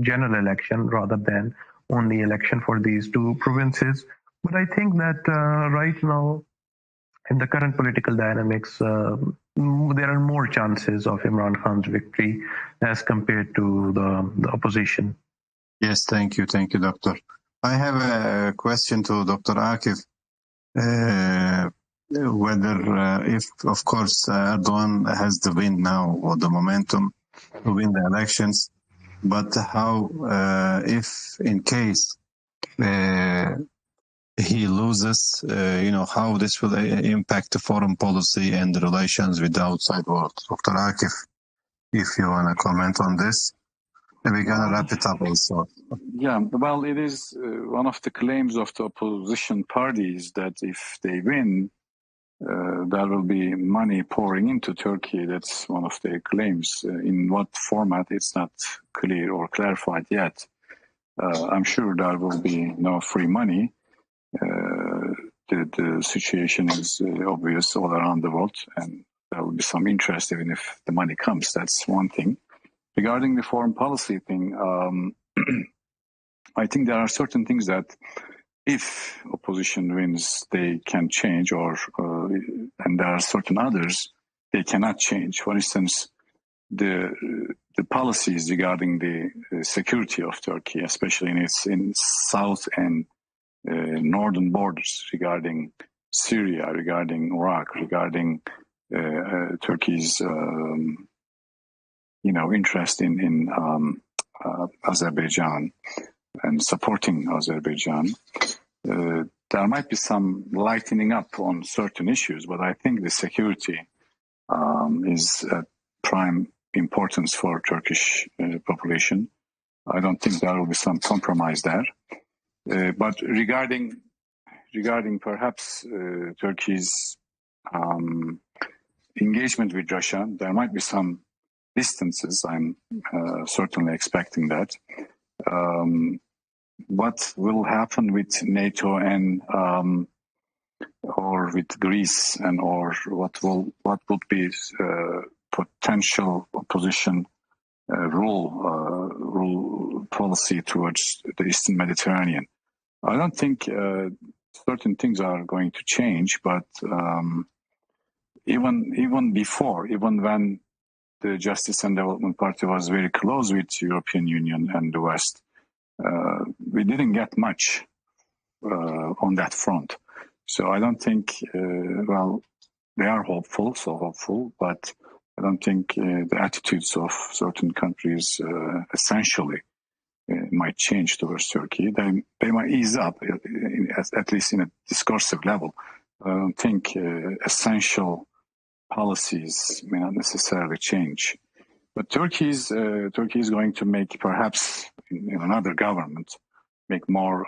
general election rather than only election for these two provinces. But I think that right now, in the current political dynamics, there are more chances of Imran Khan's victory as compared to the opposition. Yes, thank you, Doctor. I have a question to Dr. Akif. Whether, if of course Erdoğan has the win now or the momentum to win the elections, but how, if in case he loses, how this will impact the foreign policy and the relations with the outside world? Dr. Akif, if you want to comment on this. And we're going to wrap it up also. Yeah, well, it is one of the claims of the opposition parties that if they win, there will be money pouring into Turkey. That's one of their claims. In what format, it's not clear or clarified yet. I'm sure there will be no free money. The situation is obvious all around the world, and there will be some interest even if the money comes. That's one thing. Regarding the foreign policy thing, I think there are certain things that if opposition wins, they can change, and there are certain others they cannot change. For instance, the policies regarding the security of Turkey, especially in south and northern borders, regarding Syria, regarding Iraq, regarding Turkey's interest in Azerbaijan and supporting Azerbaijan. There might be some lightening up on certain issues, but I think the security is at prime importance for Turkish population. I don't think there will be some compromise there. But regarding perhaps Turkey's engagement with Russia, there might be some distances. I'm certainly expecting that. What will happen with NATO and or with Greece, and or what would be potential opposition rule policy towards the Eastern Mediterranean? I don't think certain things are going to change, but even when the Justice and Development Party was very close with European Union and the West, we didn't get much on that front. So I don't think, they are hopeful, but I don't think the attitudes of certain countries essentially might change towards Turkey. They might ease up, at least in a discursive level. I don't think essential policies may not necessarily change. But Turkey is going to make, perhaps in another government, make more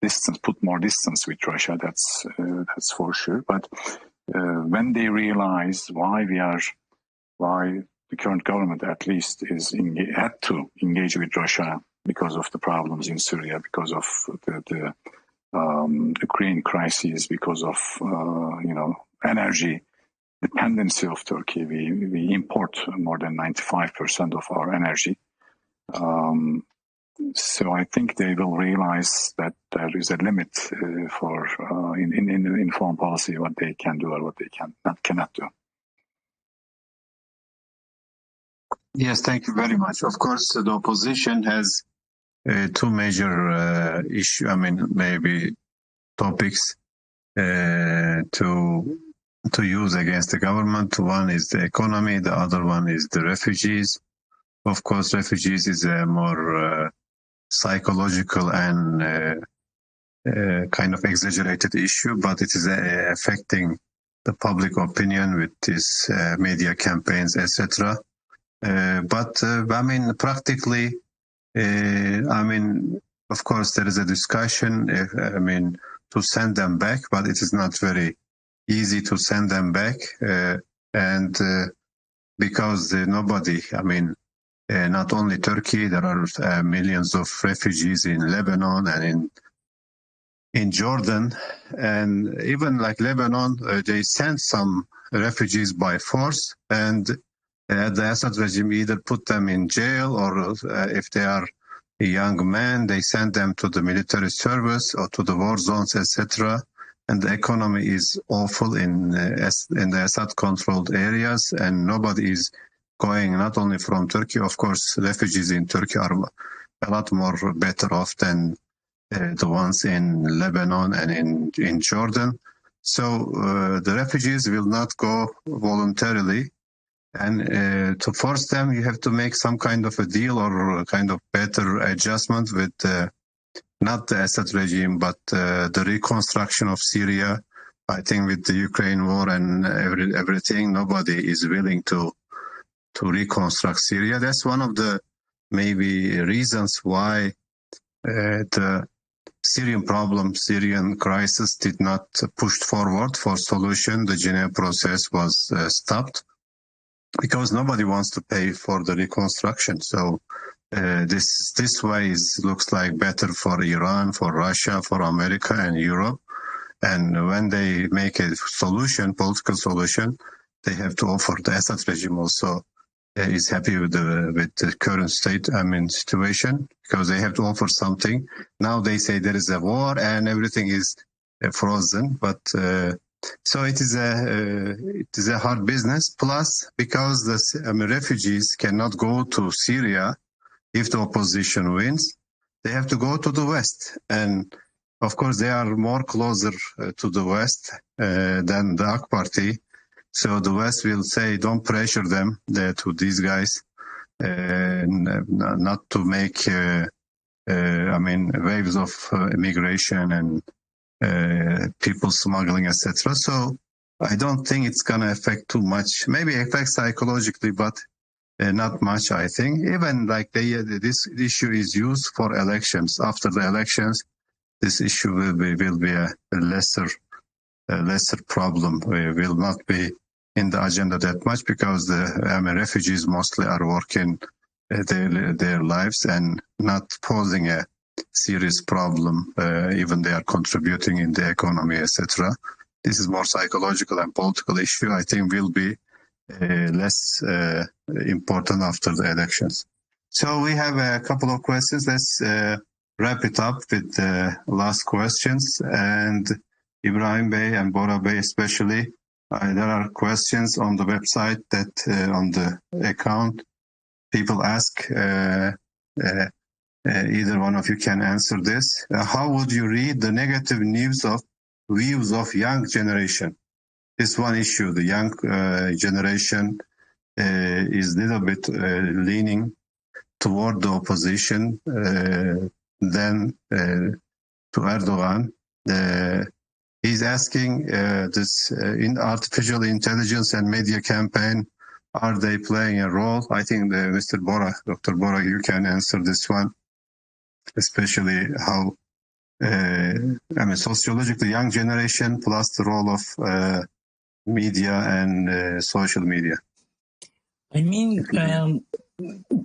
distance, put more distance with Russia. That's for sure. But when they realize why the current government at least had to engage with Russia because of the problems in Syria, because of the Ukraine crisis, because of energy dependency of Turkey. We import more than 95% of our energy. So I think they will realize that there is a limit for in foreign policy what they can do or what they cannot do. Yes, thank you very much. Of course, the opposition has two major maybe topics to use against the government. One is the economy, the other one is the refugees. Of course, refugees is a more psychological and kind of exaggerated issue, but it is affecting the public opinion with these media campaigns, etc. But practically, Of course, there is a discussion, to send them back, but it is not very easy to send them back. Because nobody, not only Turkey, there are millions of refugees in Lebanon and in Jordan, and even like Lebanon, they sent some refugees by force, and the Assad regime either put them in jail or if they are a young man, they send them to the military service or to the war zones, etc. And the economy is awful in the Assad-controlled areas, and nobody is going, not only from Turkey. Of course, refugees in Turkey are a lot more better off than the ones in Lebanon and in Jordan. So the refugees will not go voluntarily. And to force them, you have to make some kind of a deal or a kind of better adjustment with not the Assad regime, but the reconstruction of Syria. I think with the Ukraine war and everything, nobody is willing to reconstruct Syria. That's one of the maybe reasons why the Syrian crisis did not push forward for solution. The Geneva process was stopped because nobody wants to pay for the reconstruction. So this way looks like better for Iran, for Russia, for America and Europe. And when they make a solution, political solution, they have to offer. The Assad regime also is happy with the current situation, because they have to offer something. Now they say there is a war and everything is frozen, but so it is a hard business. Plus, because the refugees cannot go to Syria if the opposition wins, they have to go to the West, and of course they are more closer to the West than the AK Party. So the West will say, don't pressure them to these guys, not to make, waves of immigration and people smuggling, etc. So I don't think it's going to affect too much. Maybe affect psychologically, but not much, I think. Even like this issue is used for elections. After the elections, this issue will be a lesser problem. We will not be in the agenda that much, because the refugees mostly are working their lives and not posing a serious problem. Even they are contributing in the economy, etc. This is more psychological and political issue. I think will be less important after the elections. So we have a couple of questions. Let's wrap it up with the last questions. And Ibrahim Bey and Bora Bey especially, there are questions on the website that on the account people ask. Either one of you can answer this. How would you read the negative views of young generation? This one issue, the young generation is a little bit leaning toward the opposition than to Erdoğan. He's asking this in artificial intelligence and media campaign, are they playing a role? I think Mr. Bora, Dr. Bora, you can answer this one, especially how, sociologically young generation plus the role of media and social media.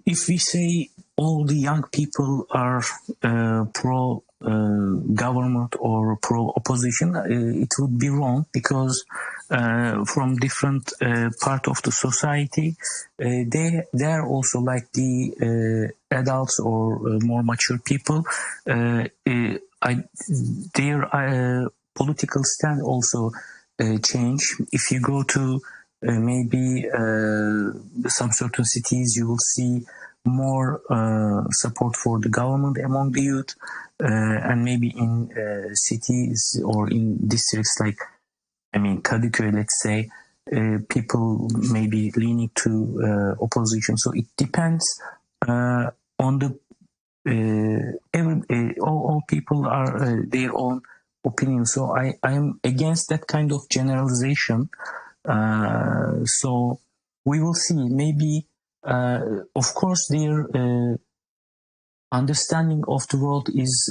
If we say all the young people are pro government or pro opposition, it would be wrong, because from different part of the society, they are also like the adults or more mature people. Their political stand also change. If you go to maybe some certain cities, you will see more support for the government among the youth, and maybe in cities or in districts like, Kadıköy, let's say, people may be leaning to opposition. So it depends on the all people are their own opinion. So I'm against that kind of generalization. So we will see. Maybe, of course, understanding of the world is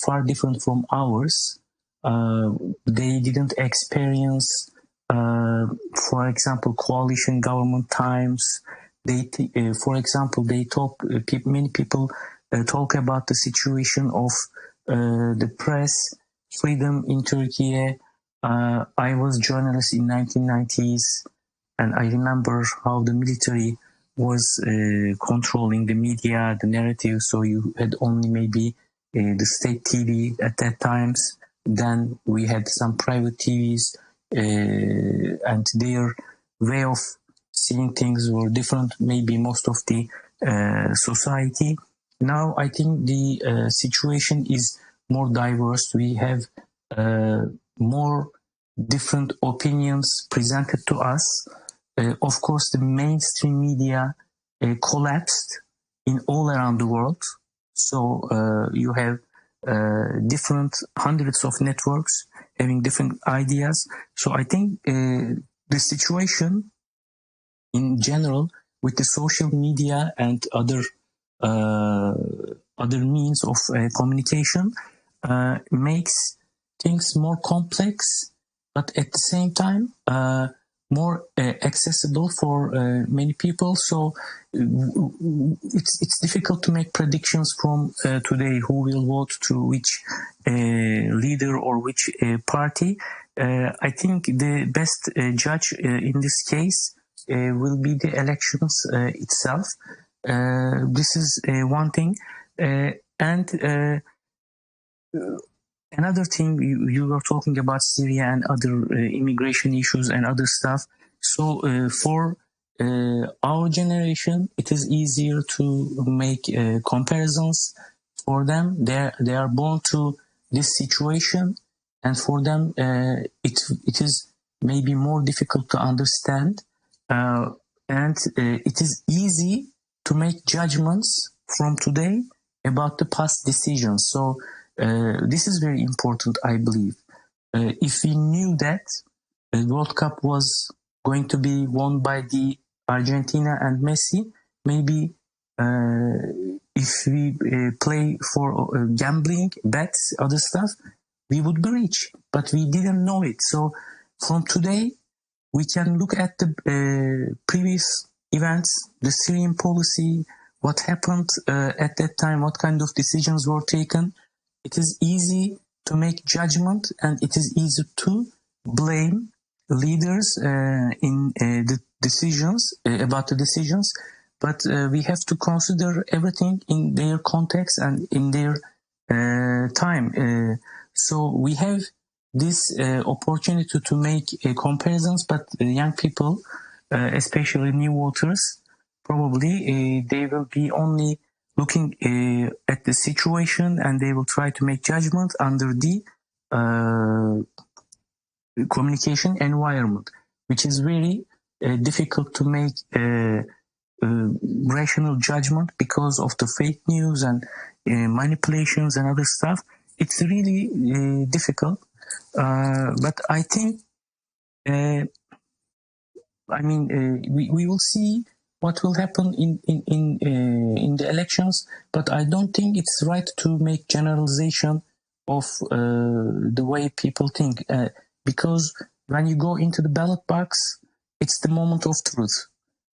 far different from ours. They didn't experience, for example, coalition government times. For example, many people talk about the situation of the press freedom in Turkey. I was journalist in 1990s, and I remember how the military was controlling the media, the narrative. So you had only maybe the state TV at that times. Then we had some private TVs, and their way of seeing things were different, maybe most of the society. Now I think the situation is more diverse. We have more different opinions presented to us. Of course, the mainstream media collapsed in all around the world. So you have different hundreds of networks having different ideas. So I think the situation in general with the social media and other means of communication makes things more complex, but at the same time more accessible for many people. So it's difficult to make predictions from today who will vote to which leader or which party. I think the best judge in this case will be the elections itself. This is one thing. And another thing, you were talking about Syria and other immigration issues and other stuff. So for our generation, it is easier to make comparisons. For them, they are born to this situation, and for them, it is maybe more difficult to understand. And it is easy to make judgments from today about the past decisions. So this is very important, I believe. If we knew that the World Cup was going to be won by the Argentina and Messi, maybe if we play for gambling, bets, other stuff, we would be rich. But we didn't know it. So from today, we can look at the previous events, the Syrian policy, what happened at that time, what kind of decisions were taken. It is easy to make judgment, and it is easy to blame leaders in the decisions, about the decisions. But we have to consider everything in their context and in their time. So we have this opportunity to make comparisons, but young people, especially new voters, probably they will be only looking at the situation, and they will try to make judgment under the communication environment, which is very difficult to make rational judgment because of the fake news and manipulations and other stuff. It's really difficult. But I think, we will see what will happen in the elections. But I don't think it's right to make generalization of the way people think, because when you go into the ballot box, it's the moment of truth.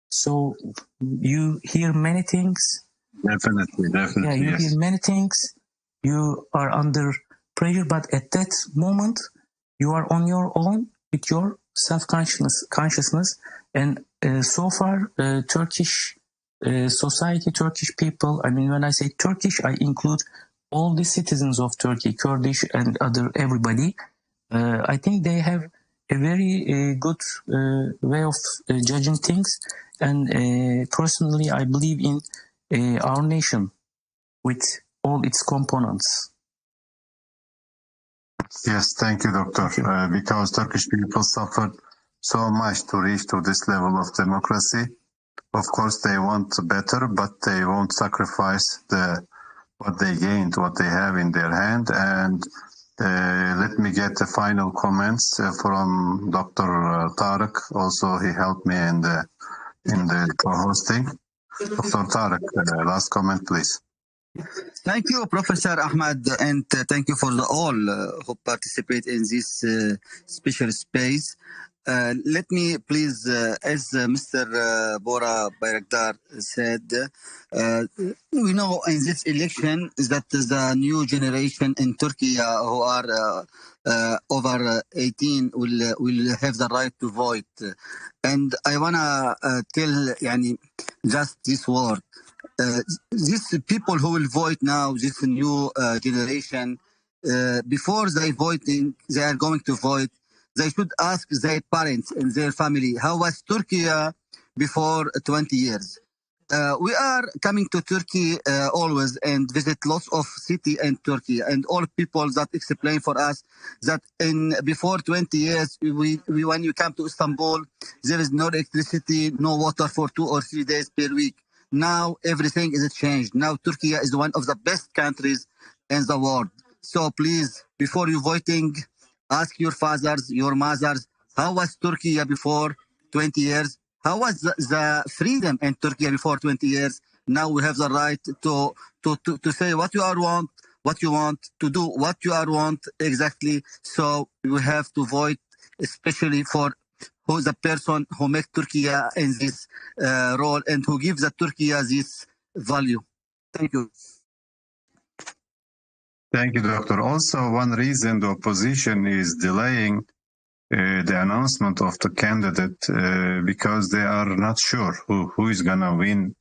So you hear many things. Definitely. Yeah, you hear many things. You are under pressure, but at that moment, you are on your own with your self-consciousness. And so far, Turkish society, Turkish people, when I say Turkish, I include all the citizens of Turkey, Kurdish and everybody. I think they have a very good way of judging things. And personally, I believe in our nation with all its components. Yes, thank you, Doctor. Because Turkish people suffered so much to reach to this level of democracy. Of course, they want better, but they won't sacrifice what they gained, what they have in their hand. And let me get the final comments from Dr. Tarık. Also, he helped me in the co-hosting. Dr. Tarık, last comment, please. Thank you, Professor Ahmad, and thank you for the all who participate in this special space. Let me please, as Mr. Bora Bayraktar said, we know in this election that the new generation in Turkey who are over 18 will have the right to vote. And I want to tell just this word. These people who will vote now, this new generation, before they are going to vote, they should ask their parents and their family, how was Turkey before 20 years? We are coming to Turkey always and visit lots of city in Turkey, and all people that explain for us that in before 20 years, when you come to Istanbul, there is no electricity, no water for 2 or 3 days per week. Now everything is changed. Now Turkey is one of the best countries in the world. So please, before you voting, ask your fathers, your mothers, how was Turkey before 20 years? How was the freedom in Turkey before 20 years? Now we have the right to say what you want, to do what you want exactly. So we have to vote, especially for who the person who makes Turkey in this role and who gives the Turkey this value. Thank you. Thank you, Doctor. Also, one reason the opposition is delaying the announcement of the candidate because they are not sure who is going to win,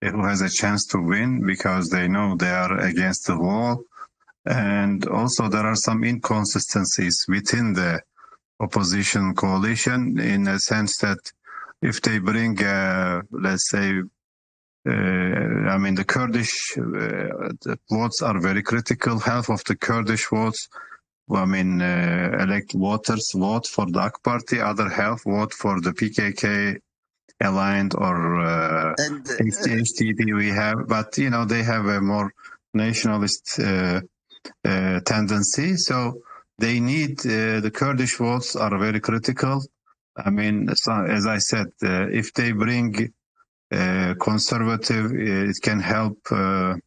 who has a chance to win, because they know they are against the wall. And also there are some inconsistencies within the opposition coalition, in a sense that if they bring, let's say, the Kurdish the votes are very critical. Half of the Kurdish votes, elect voters vote for the AK Party, other half vote for the PKK aligned or HDP we have. But, they have a more nationalist tendency. So they need, the Kurdish votes are very critical. As I said, if they bring conservative, it can help to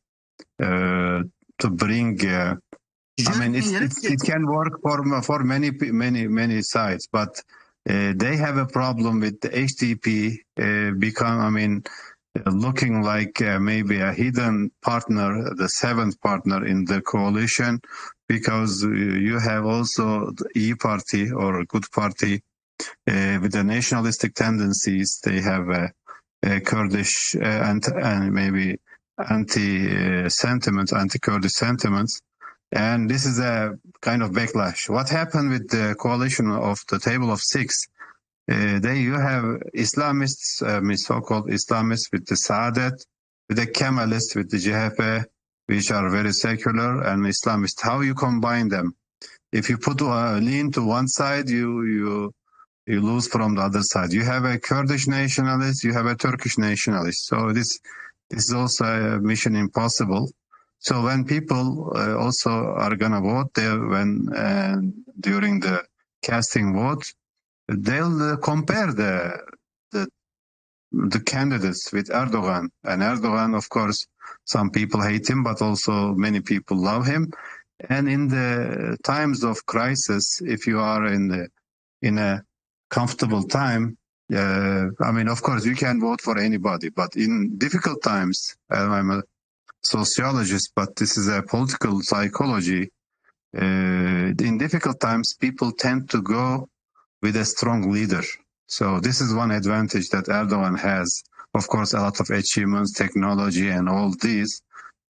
bring. It can work for many sides, but they have a problem with the HDP looking like maybe a hidden partner, the seventh partner in the coalition, because you have also the E party or a good party with the nationalistic tendencies. They have a Kurdish and maybe anti-Kurdish sentiments. And this is a kind of backlash. What happened with the coalition of the Table of Six? You have Islamists, so-called Islamists with the Saadet, with the Kemalists with the CHP, which are very secular, and Islamists. How you combine them? If you put lean to one side, you lose from the other side. You have a Kurdish nationalist, you have a Turkish nationalist. So this is also a mission impossible. So when people also are going to vote there, during the casting vote, they'll compare the candidates with Erdoğan. And Erdoğan, of course, some people hate him, but also many people love him. And in the times of crisis, if you are in a comfortable time, of course, you can vote for anybody. But in difficult times, I'm a sociologist, but this is a political psychology. In difficult times, people tend to go with a strong leader. So this is one advantage that Erdoğan has. Of course, a lot of achievements, technology, and all these.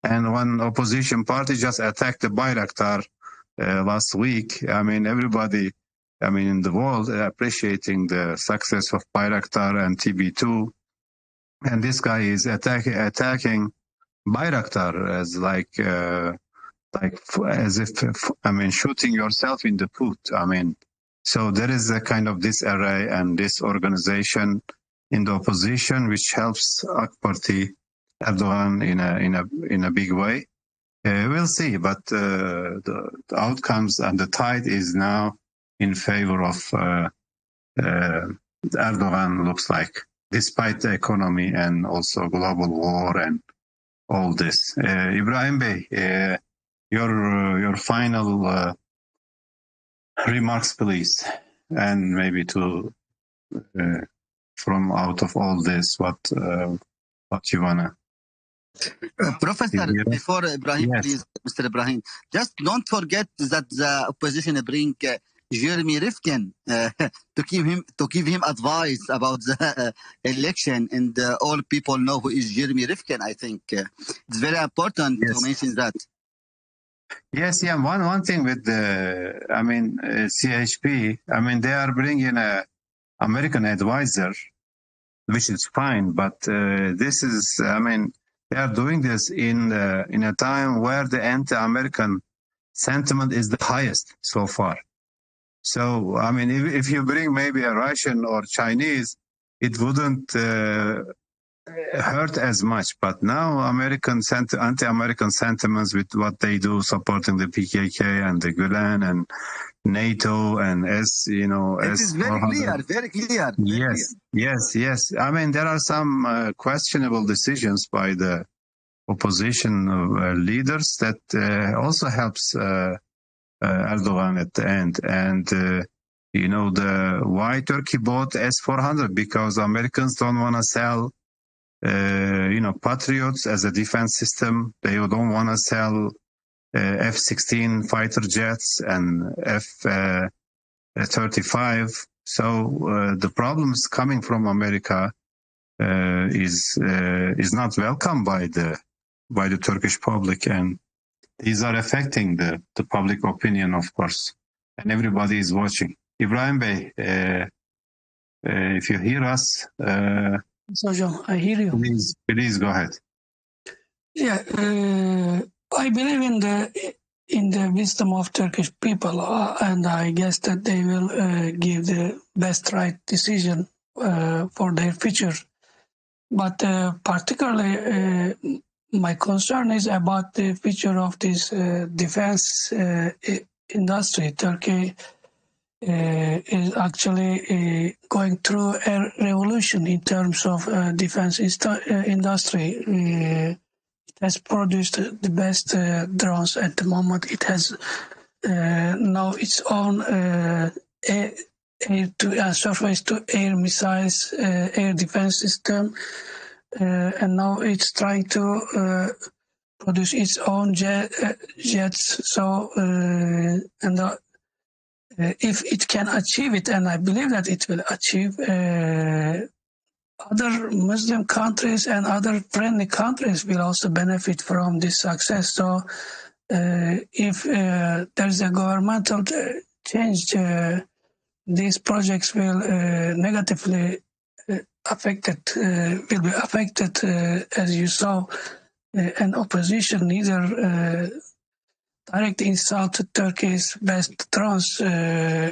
And one opposition party just attacked the Bayraktar last week. Everybody, in the world appreciating the success of Bayraktar and TB2. And this guy is attacking Bayraktar as as if shooting yourself in the foot. So there is a kind of disarray and disorganization in the opposition, which helps AK Party Erdoğan in a big way. We'll see, but the outcomes and the tide is now in favor of Erdoğan, looks like, despite the economy and also global war and all this. Ibrahim Bey, your final remarks, please, and maybe to from out of all this, what you wanna. Professor, before Ibrahim, Yes. please, Mr. Ibrahim, just don't forget that the opposition bring Jeremy Rifkin to give him advice about the election, and all people know who is Jeremy Rifkin. I think it's very important to mention that. Yes, yeah. One thing with the, CHP. They are bringing a American advisor, which is fine, but this is, they are doing this in a time where the anti-American sentiment is the highest so far. So, if you bring maybe a Russian or Chinese, it wouldn't hurt as much. But now anti-American sentiments with what they do, supporting the PKK and the Gulen and NATO and It is very clear, very clear. Yes. There are some questionable decisions by the opposition leaders that also helps Erdogan at the end. And, why Turkey bought S-400? Because Americans don't want to sell, Patriots as a defense system. They don't want to sell F-16 fighter jets and F-35. So the problems coming from America is not welcome by the Turkish public, and these are affecting the public opinion, of course, and everybody is watching. Ibrahim Bey, if you hear us, So, John, I hear you. please go ahead. Yeah, I believe in the wisdom of Turkish people, and I guess that they will give the best right decision for their future. But particularly, my concern is about the future of this defense industry. Turkey is actually going through a revolution in terms of defense industry. It has produced the best drones at the moment. It has now its own surface-to-air missiles, air defense system, and now it's trying to produce its own jets. So, if it can achieve it, and I believe that it will achieve, other Muslim countries and other friendly countries will also benefit from this success. So, if there's a governmental change, these projects will negatively will be affected, as you saw, an opposition leader direct insult to Turkey's best drones,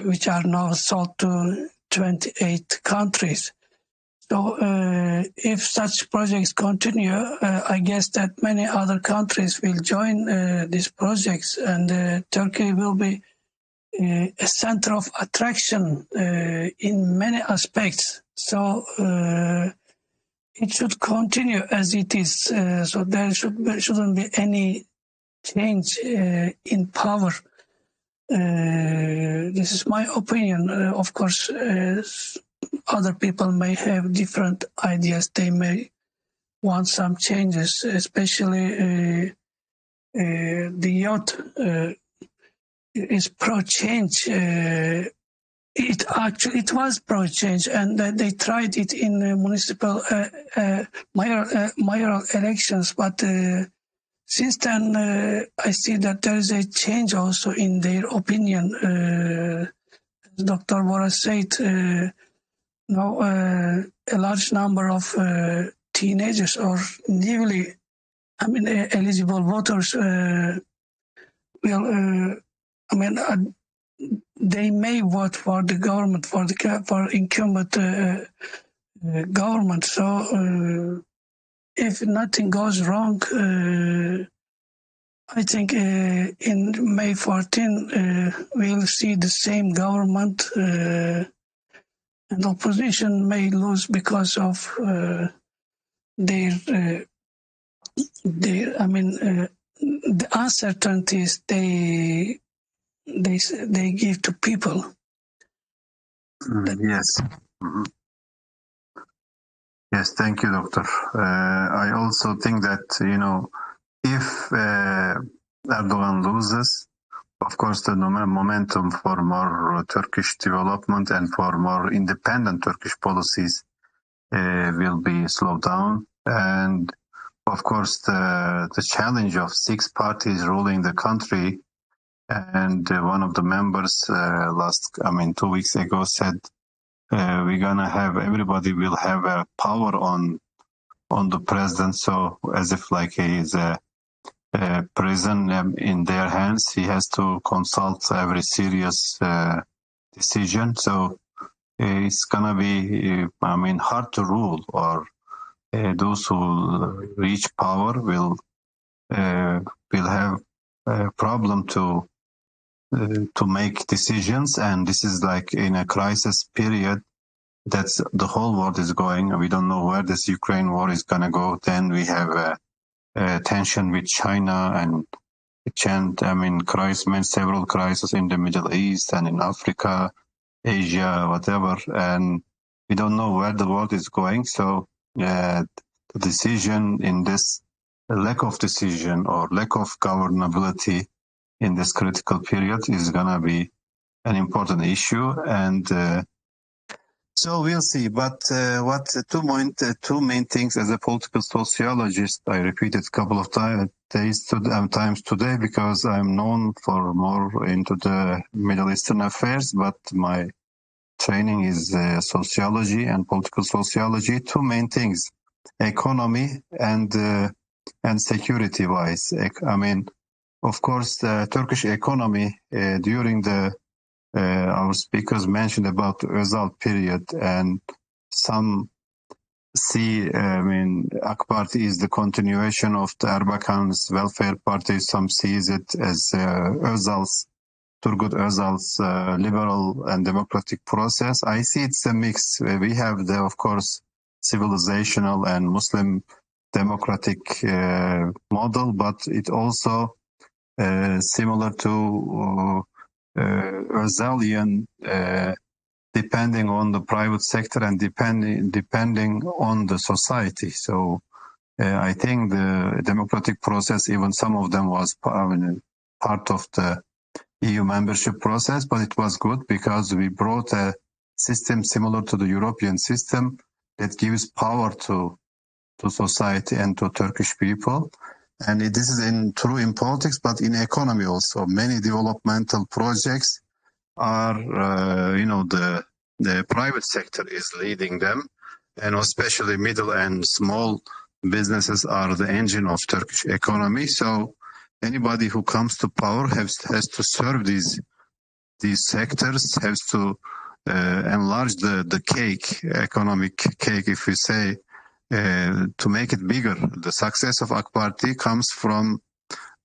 which are now sold to 28 countries. So if such projects continue, I guess that many other countries will join these projects, and Turkey will be a center of attraction in many aspects. So it should continue as it is. So there shouldn't be any change in power. This is my opinion. Of course, other people may have different ideas. They may want some changes, especially the youth is pro-change. It was pro-change, and they tried it in municipal mayoral elections, but since then, I see that there is a change also in their opinion. Dr. Bora said, now a large number of teenagers or newly, eligible voters will, they may vote for the government, for incumbent government. So if nothing goes wrong, I think in May 14 we'll see the same government, and opposition may lose because of their the uncertainties they give to people. Yes. Mhm. Yes, thank you, Doctor. I also think that, if Erdogan loses, of course, the momentum for more Turkish development and for more independent Turkish policies will be slowed down. And of course, the challenge of 6 parties ruling the country, and one of the members 2 weeks ago said, we're gonna have, everybody will have a power on the president, so as if like he is a prison in their hands. He has to consult every serious decision. So it's gonna be, hard to rule, or those who reach power will have a problem to make decisions. And this is like in a crisis period. That's the whole world is going. We don't know where this Ukraine war is gonna go. Then we have tension with China and several crises in the Middle East and in Africa, Asia, whatever, and we don't know where the world is going. So the decision in this, lack of decision or lack of governability in this critical period is gonna be an important issue, and so we'll see. But two main things as a political sociologist, I repeated a couple of times today, because I'm known for more into the Middle Eastern affairs, but my training is sociology and political sociology. Two main things: economy and security wise. Of course, the Turkish economy during the our speakers mentioned about the Özal period, and some see, AK Party is the continuation of the Erbakan's welfare party. Some sees it as Turgut Özal's liberal and democratic process. I see it's a mix. We have of course, civilizational and Muslim democratic model, but it also similar to Özalian, depending on the private sector and depending on the society. So I think the democratic process, even some of them was part of the EU membership process, but it was good because we brought a system similar to the European system that gives power to society and to Turkish people. And this is true in politics, but in economy also. Many developmental projects are, the private sector is leading them, and especially middle and small businesses are the engine of Turkish economy. So anybody who comes to power has to serve these sectors, has to enlarge the cake, economic cake, if we say, to make it bigger. The success of AK Party comes from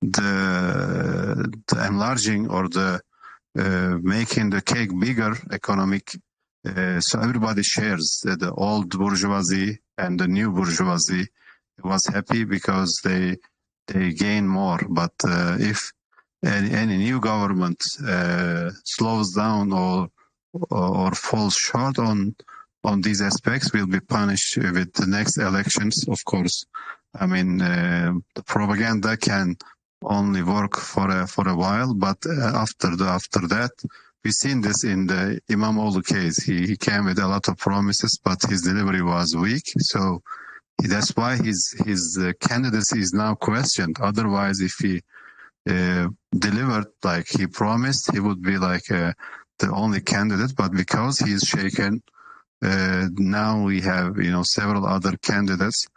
the enlarging or the making the cake bigger, economic. So everybody shares. The old bourgeoisie and the new bourgeoisie was happy because they gain more. But if any new government slows down or falls short on these aspects, will be punished with the next elections, of course. The propaganda can only work for a while, but after that, we've seen this in the İmamoğlu case. He came with a lot of promises, but his delivery was weak. So that's why his candidacy is now questioned. Otherwise, if he delivered like he promised, he would be like the only candidate. But because he is shaken, now we have several other candidates.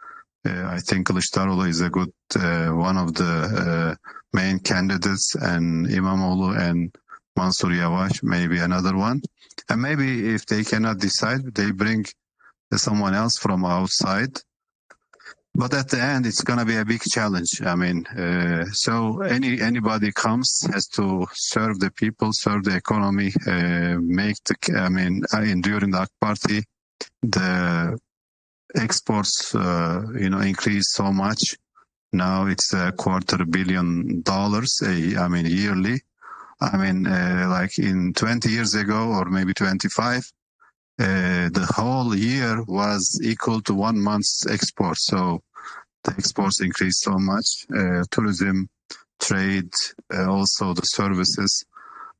I think Kılıçdaroğlu is a good one of the main candidates, and İmamoğlu and Mansur Yavaş maybe another one. And maybe if they cannot decide, they bring someone else from outside. But at the end, it's going to be a big challenge. So anybody comes has to serve the people, serve the economy, during the AK Party, the exports, increase so much. Now it's $250 million, I mean, yearly. I mean, like in 20 years ago, or maybe 25, the whole year was equal to 1 month's export. So the exports increased so much. Tourism, trade, also the services.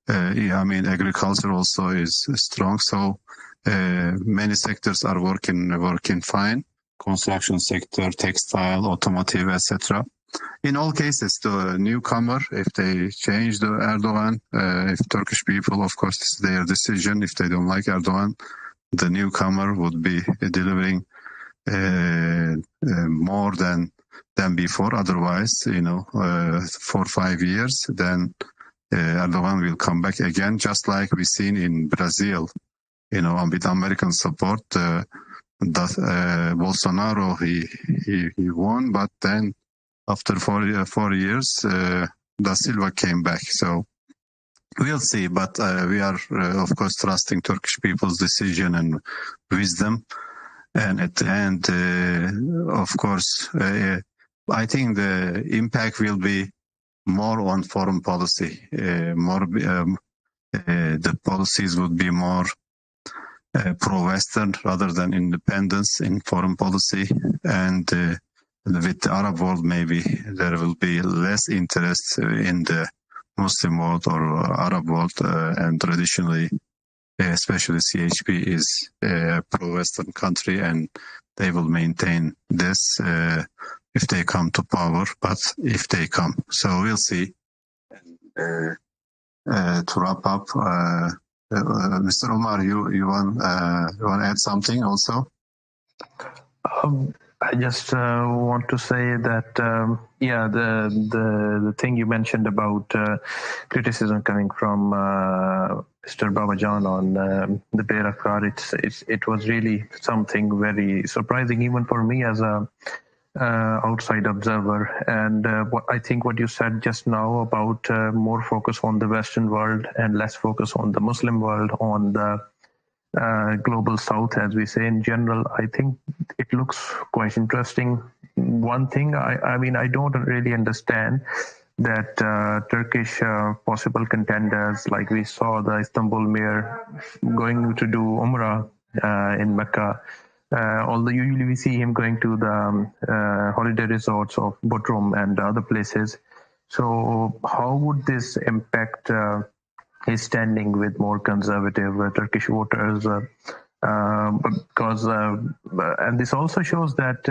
I mean, agriculture also is strong. So many sectors are working fine. Construction sector, textile, automotive, etc. In all cases, the newcomer, if they change the Erdoğan, if Turkish people, of course, it's their decision. If they don't like Erdoğan, the newcomer would be delivering more than before. Otherwise, 4 or 5 years, then Erdoğan will come back again, just like we've seen in Brazil. With American support, Bolsonaro he won, but then after 4 years, Da Silva came back. So we'll see, but we are of course trusting Turkish people's decision and wisdom. And at the end, of course, I think the impact will be more on foreign policy. The policies would be more pro-Western rather than independence in foreign policy. And with the Arab world, maybe there will be less interest in the Muslim world or Arab world. And traditionally, especially CHP is a pro-Western country, and they will maintain this if they come to power, but if they come. So we'll see. To wrap up, Mr. Omar, you want to add something also? I just want to say that, the thing you mentioned about criticism coming from Mr. Babajan on the Bayraktar, it was really something very surprising, even for me as a outside observer. And I think what you said just now about more focus on the Western world and less focus on the Muslim world, on the global South, as we say in general, I think it looks quite interesting. One thing, I don't really understand that Turkish possible contenders, like we saw the Istanbul mayor going to do Umrah in Mecca, although usually we see him going to the holiday resorts of Bodrum and other places. So how would this impact his standing with more conservative Turkish voters? And this also shows that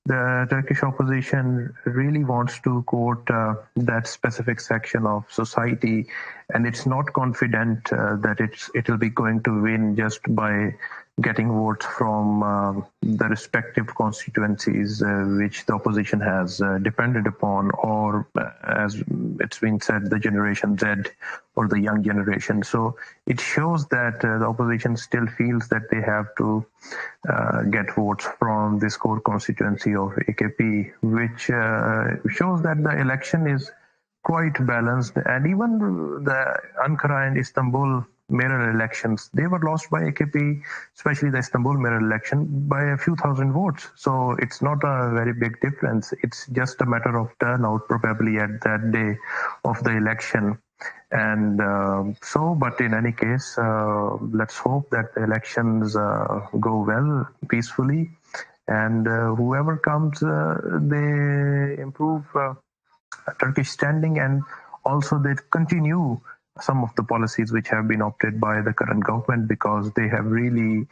the Turkish opposition really wants to quote that specific section of society, and it's not confident that it will be going to win just by getting votes from the respective constituencies which the opposition has depended upon, or as it's been said, the Generation Z or the young generation. So it shows that the opposition still feels that they have to get votes from this core constituency of AKP, which shows that the election is quite balanced. And even the Ankara and Istanbul mayoral elections, they were lost by AKP, especially the Istanbul mayoral election, by a few thousand votes. So it's not a very big difference. It's just a matter of turnout probably at that day of the election. And but in any case, let's hope that the elections go well, peacefully, and whoever comes, they improve Turkish standing, and also they continue some of the policies which have been opted by the current government, because they have really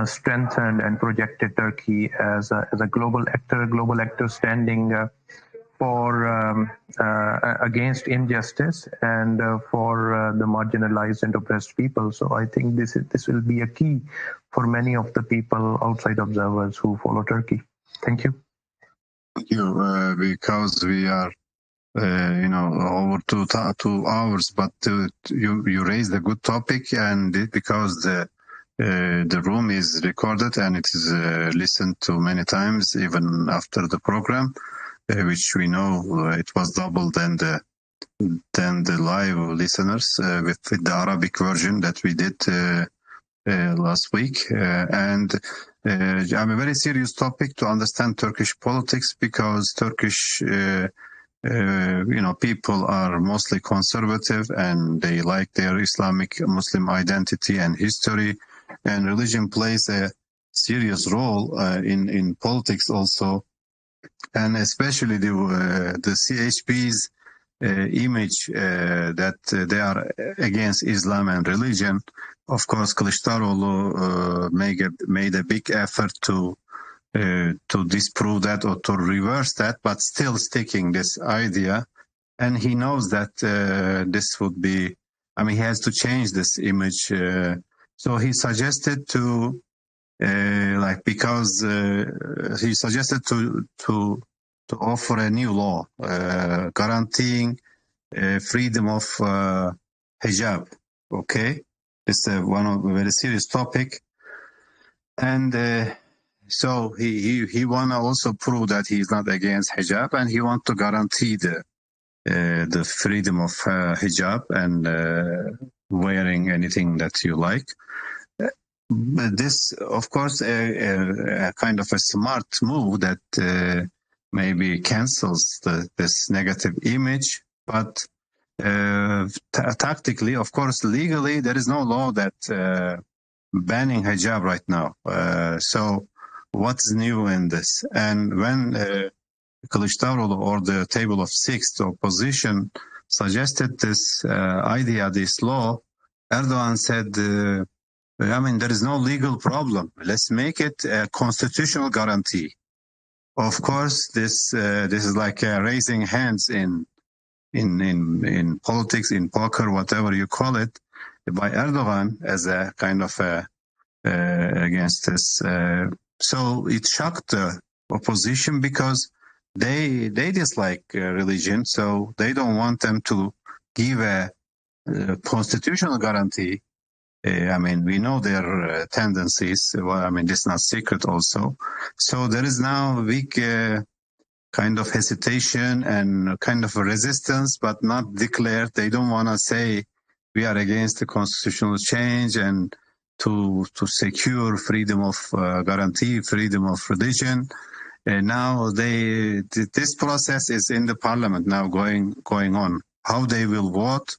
strengthened and projected Turkey as a global actor standing for against injustice and for the marginalized and oppressed people. So I think this will be a key for many of the people, outside observers, who follow Turkey. Thank you. Thank you. Because we are over 2 hours, but you raised a good topic, and because the room is recorded and it is listened to many times, even after the program, which we know it was double than the live listeners with the Arabic version that we did last week, and I'm a very serious topic to understand Turkish politics, because Turkish people are mostly conservative and they like their Islamic Muslim identity and history, and religion plays a serious role in politics also, and especially the CHP's image that they are against Islam and religion. Of course, Kılıçdaroğlu made a big effort to disprove that or to reverse that, but still sticking this idea. And he knows that this would be, he has to change this image. So he suggested to, he suggested to offer a new law guaranteeing freedom of hijab. Okay, it's one of a very serious topic, and so he want to also prove that he is not against hijab, and he want to guarantee the freedom of hijab and wearing anything that you like. But this, of course, a kind of a smart move that maybe cancels this negative image, but tactically, of course, legally, there is no law that banning hijab right now. So what's new in this? And when Kılıçdaroğlu or the Table of Six, the opposition, suggested this idea, this law, Erdoğan said, there is no legal problem. Let's make it a constitutional guarantee. Of course, this is like raising hands in politics, in poker, whatever you call it, by Erdoğan as a kind of against this. So it shocked the opposition because they dislike religion, so they don't want them to give a constitutional guarantee. We know their tendencies. Well, this is not secret also. So there is now a big kind of hesitation and kind of a resistance, but not declared. They don't want to say we are against the constitutional change and to secure freedom of guarantee, freedom of religion. Now this process is in the parliament now going on. How they will vote,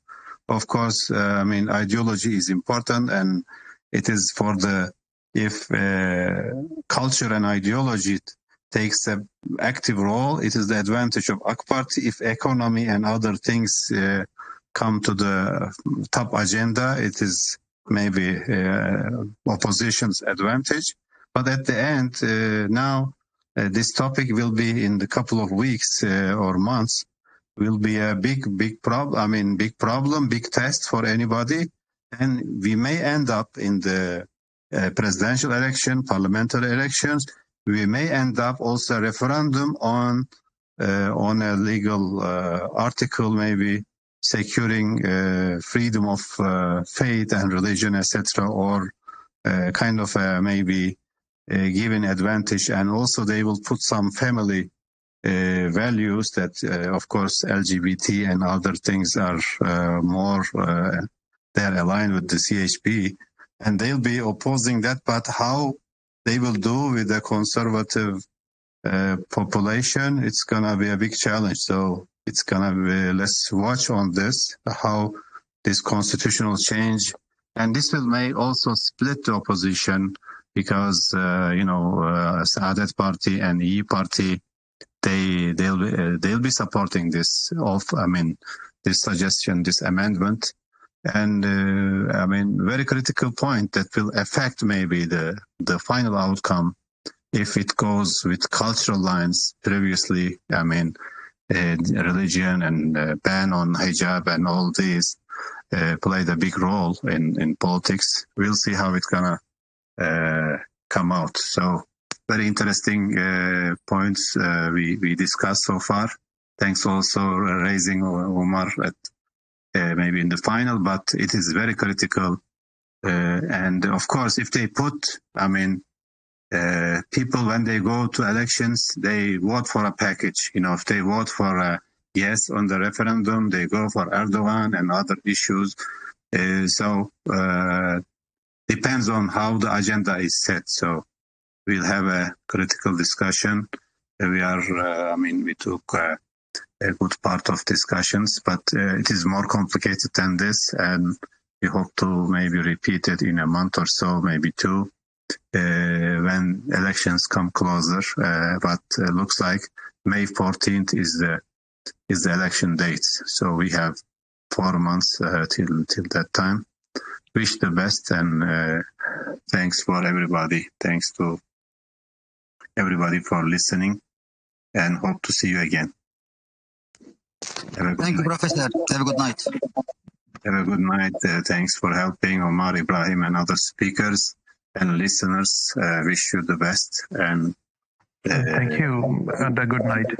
of course, ideology is important, and it is for if culture and ideology takes an active role, it is the advantage of AK Party. If economy and other things come to the top agenda, it is maybe opposition's advantage. But at the end, now this topic will be in the couple of weeks or months, will be a big problem, big test for anybody. And we may end up in the presidential election, parliamentary elections. We may end up also a referendum on a legal article, maybe securing freedom of faith and religion, etc., or kind of maybe giving advantage. And also they will put some family values that, of course, LGBT and other things are more, they're aligned with the CHP, and they'll be opposing that. But how they will do with the conservative population, it's going to be a big challenge. So it's going to be, let's watch on this, how this constitutional change, and this may also split the opposition because, Saadet Party and İYİ Party, they'll be supporting this this suggestion, this amendment, and very critical point that will affect maybe the final outcome if it goes with cultural lines. Previously, religion and ban on hijab and all these played a big role in politics. We'll see how it's gonna come out. So very interesting points we discussed so far. Thanks also raising Umar at maybe in the final, but it is very critical. And of course, if they put, people, when they go to elections, they vote for a package. If they vote for a yes on the referendum, they go for Erdoğan and other issues. So depends on how the agenda is set. So we'll have a critical discussion. We took a good part of discussions, but it is more complicated than this, and we hope to maybe repeat it in a month or so, maybe two, when elections come closer. But looks like May 14th is the election date. So we have 4 months till that time. Wish the best, and thanks for everybody. Thanks to everybody for listening, and hope to see you again. Thank you, Professor. Have a good night. Have a good night. Thanks for helping Omar, Ibrahim, and other speakers and listeners. Wish you the best. And thank you, and a good night.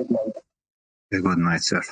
A good night, sir.